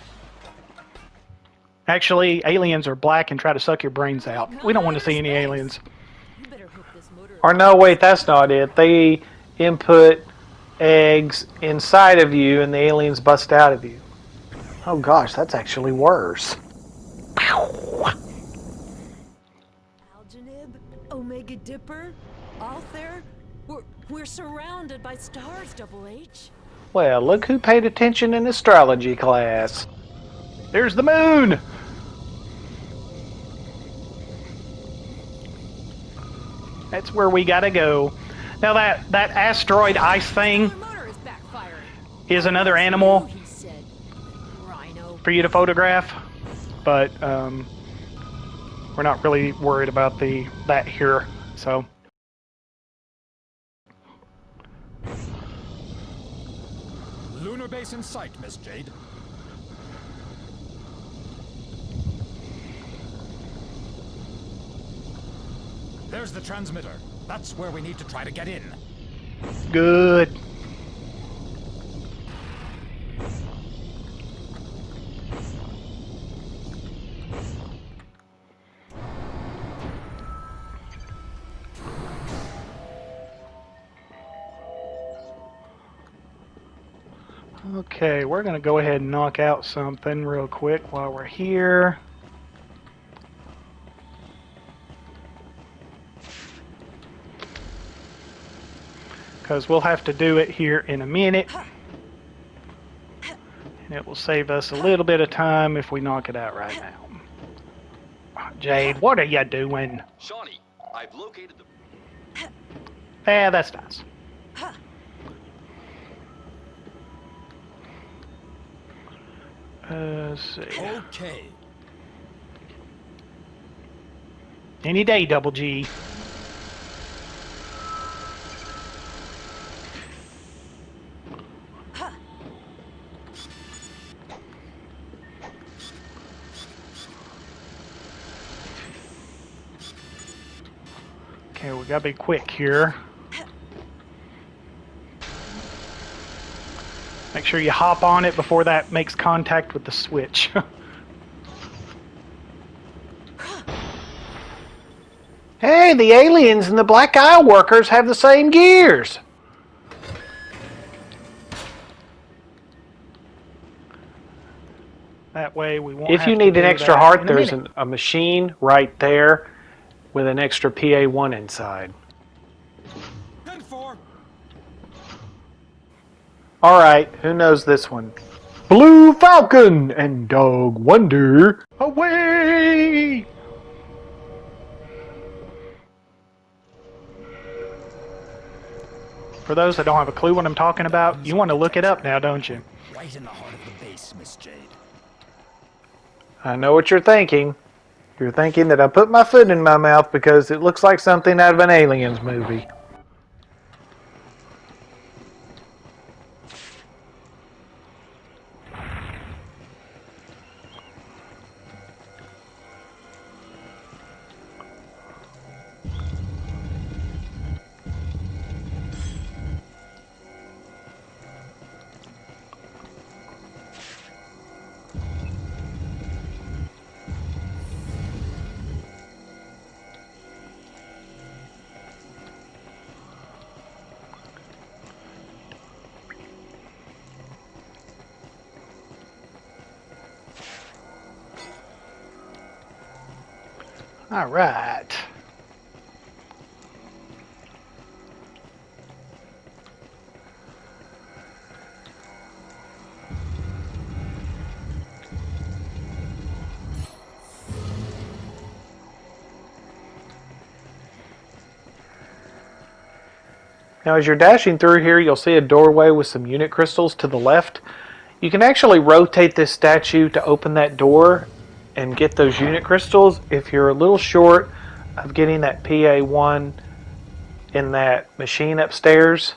Actually, aliens are black and try to suck your brains out. We don't want to see any aliens. Or no, wait, that's not it. They input eggs inside of you and the aliens bust out of you. Oh gosh, that's actually worse. Algenib, Omega Dipper, Altair. We're surrounded by stars, Double H. Well, look who paid attention in astrology class. There's the moon! That's where we gotta go. Now that asteroid ice thing is another animal for you to photograph, but we're not really worried about that here. So Lunar base in sight, Miss Jade. There's the transmitter. That's where we need to try to get in. good. Okay, we're going to go ahead and knock out something real quick while we're here. Because we'll have to do it here in a minute. And it will save us a little bit of time if we knock it out right now. Jade, what are you doing? Shawnee, I've located the... Yeah, that's nice. Let's see. Okay. Any day, Double G. Okay, we gotta be quick here. Make sure you hop on it before that makes contact with the switch. Hey, the aliens and the Black Eye workers have the same gears. That way we won't If have you to need do an extra that heart, in a there's minute. a machine right there with an extra PA1 inside. Good for. Alright, who knows this one? Blue Falcon and Dog Wonder. Away! For those that don't have a clue what I'm talking about, you want to look it up now, don't you? Right in the heart of the base, Miss Jade. I know what you're thinking. You're thinking that I put my foot in my mouth because it looks like something out of an Aliens movie. All right. Now as you're dashing through here, you'll see a doorway with some unit crystals to the left. You can actually rotate this statue to open that door and get those unit crystals if you're a little short of getting that PA1 in that machine upstairs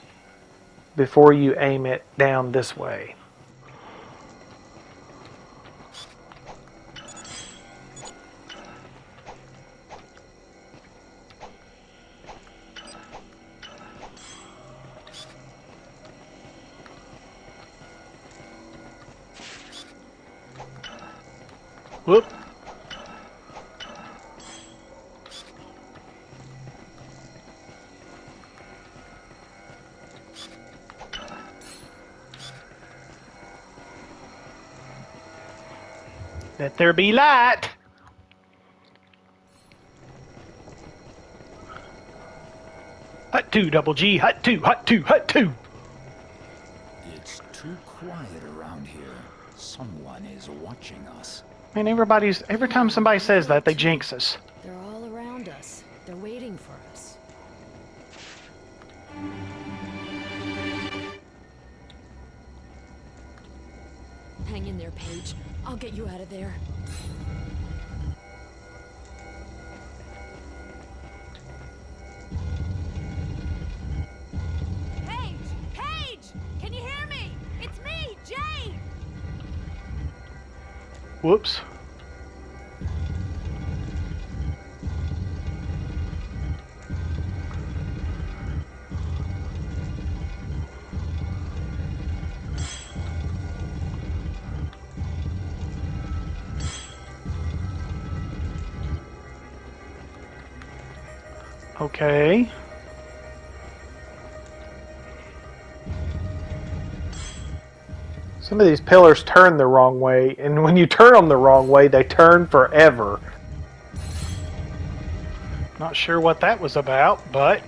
before you aim it down this way. Whoop. Let there be light. Hut 2, Double G. Hut 2, Hut 2, Hut 2. It's too quiet around here. Someone is watching us. Man, every time somebody says that, they jinx us. They're all around us. They're waiting for us. Hang in there, Paige. I'll get you out of there. Paige! Paige! Can you hear me? It's me, Jade! Whoops. Okay. Some of these pillars turn the wrong way, and when you turn them the wrong way, they turn forever. Not sure what that was about, but...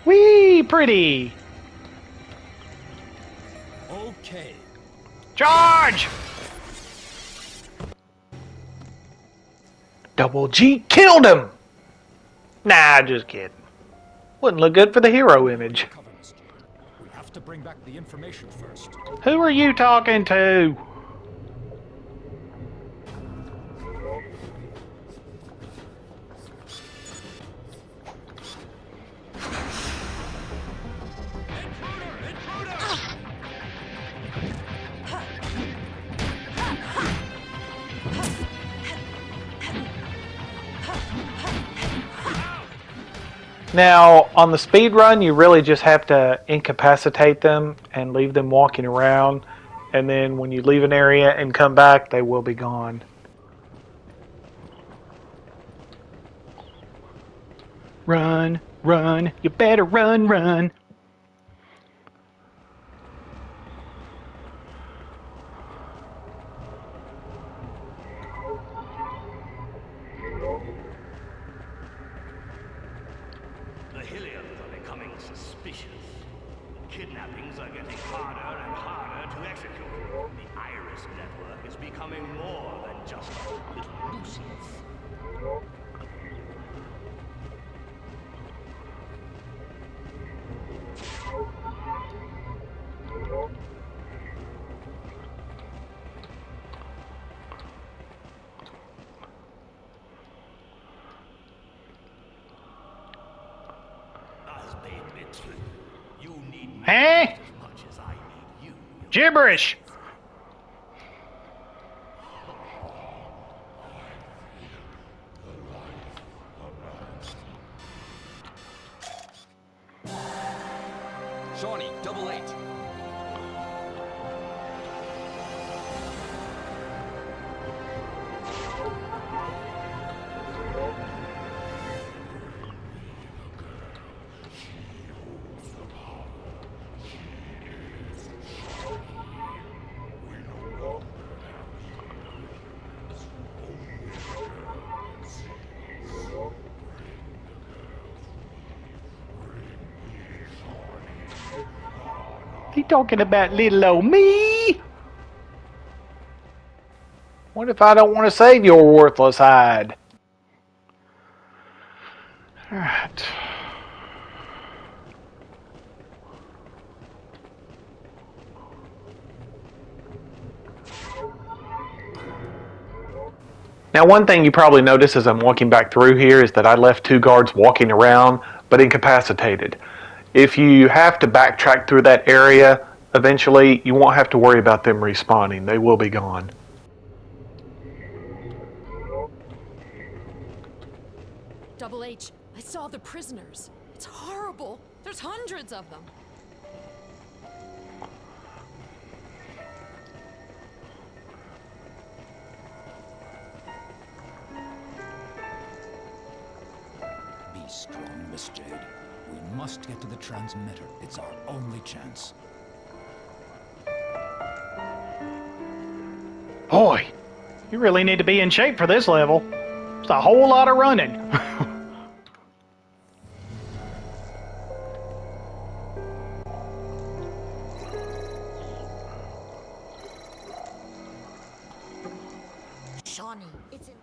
Whee! Pretty! Okay. Charge! Double G killed him! Nah, just kidding. Wouldn't look good for the hero image. We have to bring back the information first. Who are you talking to? Now, on the speed run, you really just have to incapacitate them and leave them walking around. And then when you leave an area and come back, they will be gone. Run, run, you better run, run. The Hillians are becoming suspicious. Kidnappings are getting harder and harder to execute. The Iris network is becoming more than just a little nuisance. Hey? Gibberish! Shawnee, 88. He talking about little old me? What if I don't want to save your worthless hide? Alright. Now, one thing you probably notice as I'm walking back through here is that I left 2 guards walking around, but incapacitated. If you have to backtrack through that area, eventually you won't have to worry about them respawning. They will be gone. Double H, I saw the prisoners. It's horrible. There's hundreds of them. Be strong, Miss Jade. We must get to the transmitter. It's our only chance. Boy, you really need to be in shape for this level. It's a whole lot of running. Shawnee, it's in...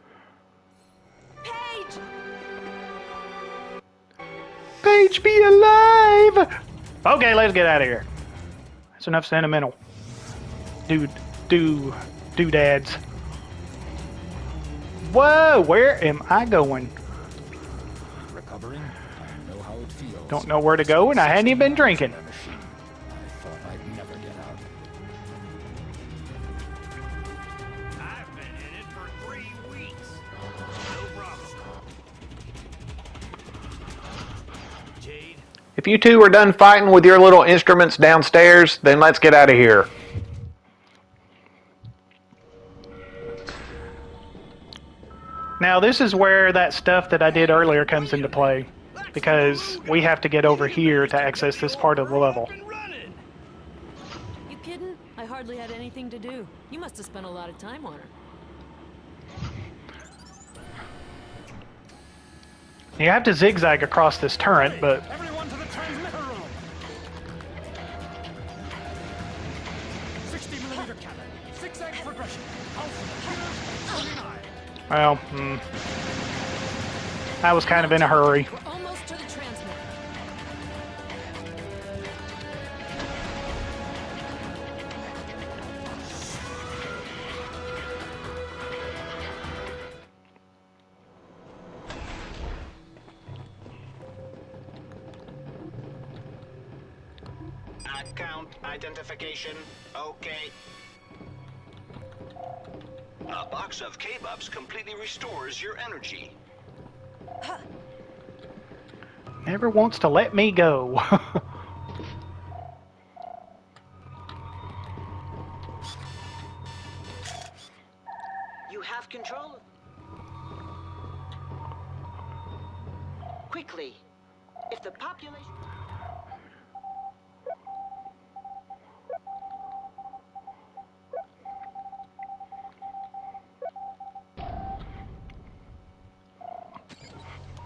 Paige! Paige, be alive! Okay, let's get out of here. That's enough sentimental. Doodads. Whoa, where am I going? Recovering, I know how it feels. Don't know where to go, and I hadn't even been drinking. I thought I'd never get out. I've been in it for 3 weeks. No problem. Jade, If you two are done fighting with your little instruments downstairs, then let's get out of here. Now, this is where that stuff that I did earlier comes into play, because we have to get over here to access this part of the level. You kidding? I hardly had anything to do. You must have spent a lot of time on her. You have to zigzag across this turret, but Everyone to the transmitter room! 60mm cannon. Zigzag progression. well, I was kind of in a hurry. We're almost to the transmitter. Account identification. Okay. A box of K-Bups completely restores your energy. Never wants to let me go. You have control. Quickly. If the population...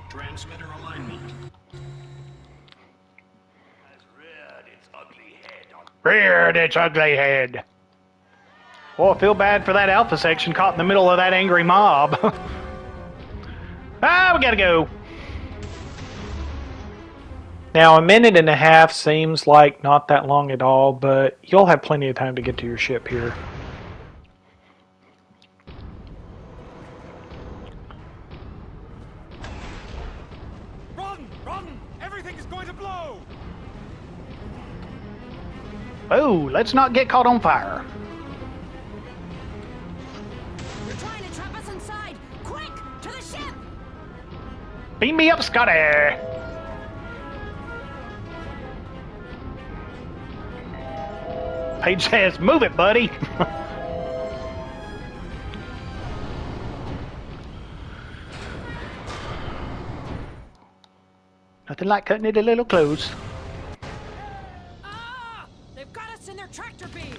Transmitter alignment. has reared its ugly head on. Reared its ugly head. Well, I feel bad for that Alpha section caught in the middle of that angry mob. Ah, we gotta go. Now, a minute and a half seems like not that long at all, but you'll have plenty of time to get to your ship here. Run! Run! Everything's going to blow! Oh, let's not get caught on fire. You're trying to trap us inside! Quick! To the ship! Beam me up, Scotty. Paige says, move it, buddy. Nothing like cutting it a little close. Ah! They've got us in their tractor beam!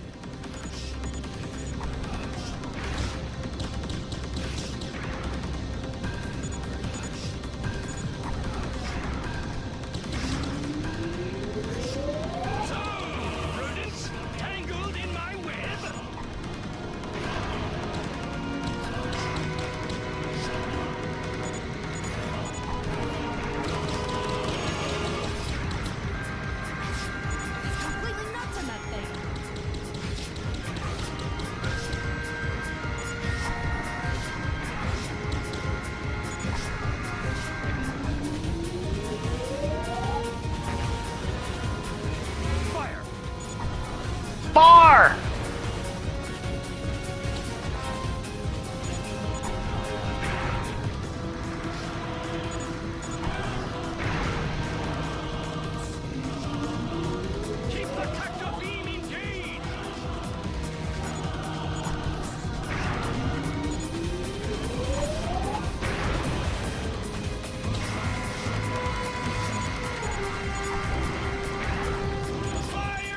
Rodents tangled in my web. Completely nuts in that thing! Fire! Far! Keep the tractor beam engaged. Fire!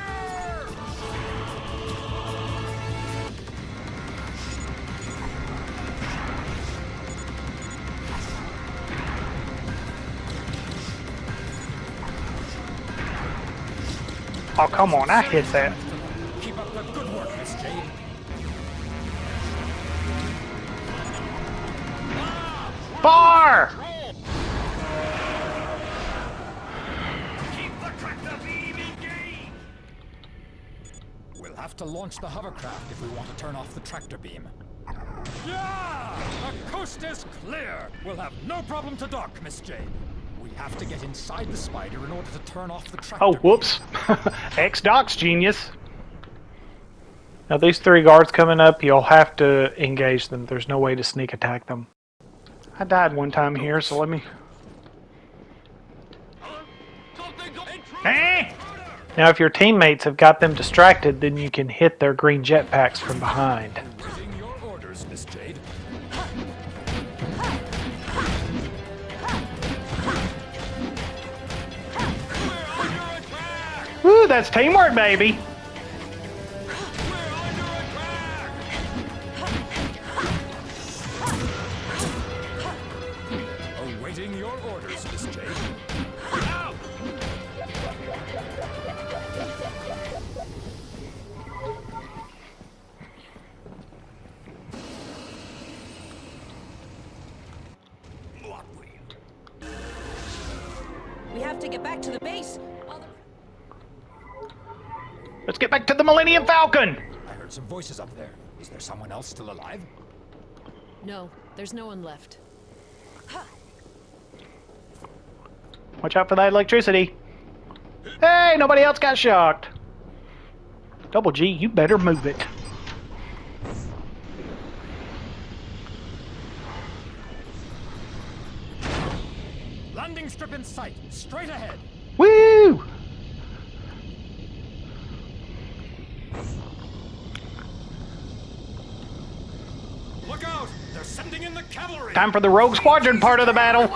Oh, come on, I hit that. Keep up the good work, Miss Jade. Far! Keep the tractor beam engaged. We'll have to launch the hovercraft if we want to turn off the tractor beam. Yeah! The coast is clear. We'll have no problem to dock, Miss Jade. We have to get inside the spider in order to turn off the tractor. Oh, whoops. X-Doc's genius. Now these 3 guards coming up, you'll have to engage them. There's no way to sneak attack them. I died one time here, so let me... Eh! Now if your teammates have got them distracted, then you can hit their green jetpacks from behind. Awaiting your orders, Miss Jade. Woo, that's teamwork, baby. Awaiting your orders, Miss Jade. We have to get back to the base. Let's get back to the Millennium Falcon. I heard some voices up there. Is there someone else still alive? No, there's no one left. Watch out for that electricity. Hey, nobody else got shocked. Double G, you better move it. Landing strip in sight. Straight ahead. Woo! Look out! They're sending in the cavalry. Time for the Rogue Squadron part of the battle.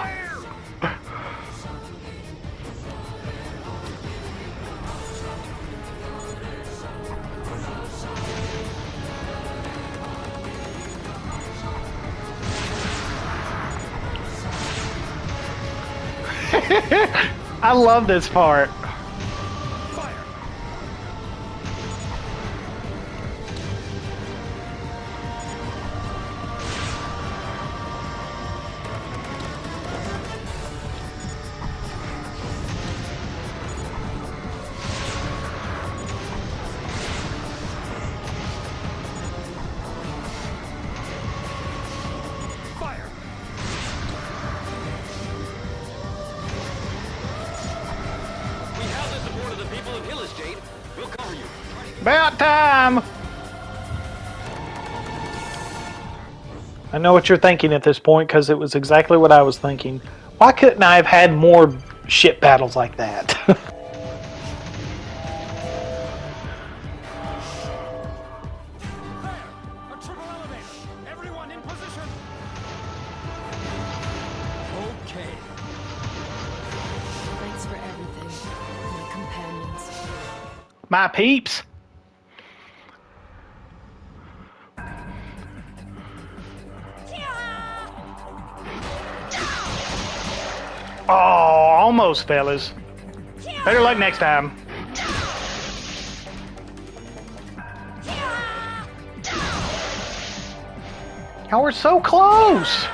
I love this part. About time! I know what you're thinking at this point, because it was exactly what I was thinking. Why couldn't I have had more ship battles like that? Thanks for everything, my companions. My peeps! Oh, almost, fellas. Better luck next time. Y'all were so close!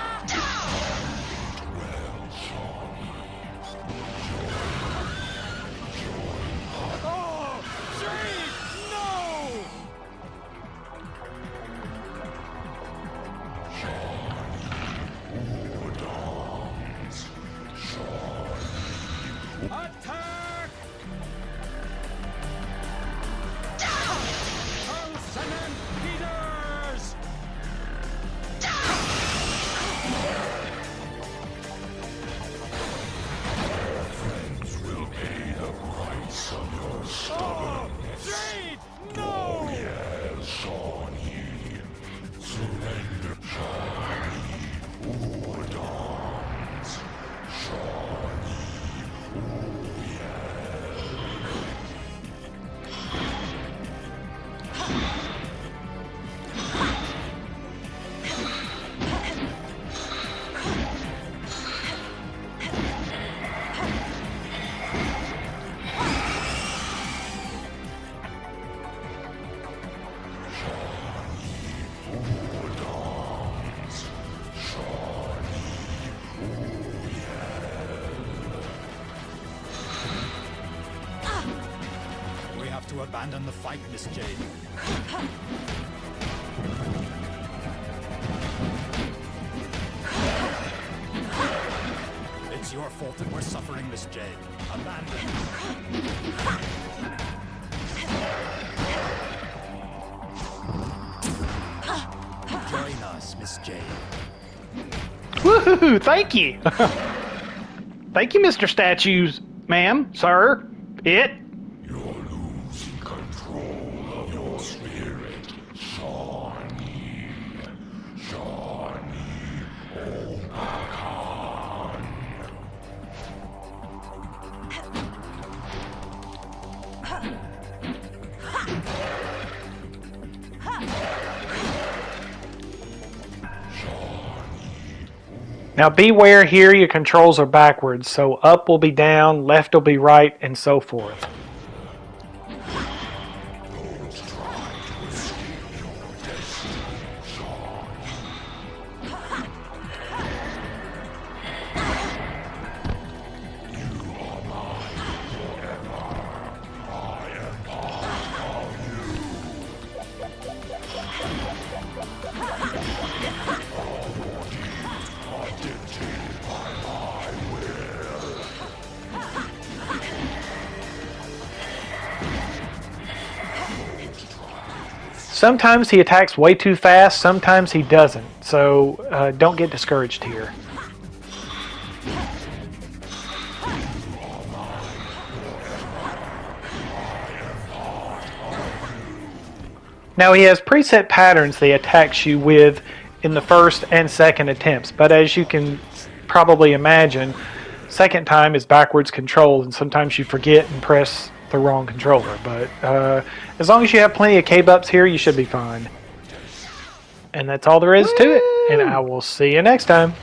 To abandon the fight, Miss Jade. your fault that we're suffering, Miss Jade. Abandon. Join us, Miss Jade. Woohoo! Thank you. Thank you, Mr. Statues, ma'am, sir, it. You're losing control of your spirit, Shawnee. Shawnee Obakan. Now beware here, your controls are backwards, so up will be down, left will be right, and so forth. Don't try to escape your destiny, Shawnee. You are mine forever. I am part of you. Are dictated by my will. Sometimes he attacks way too fast, sometimes he doesn't, so don't get discouraged here. Now he has preset patterns that he attacks you with in the first and second attempts, but as you can probably imagine, second time is backwards control, and sometimes you forget and press the wrong controller. But as long as you have plenty of K-Bups here, you should be fine. And that's all there is to it, and I will see you next time.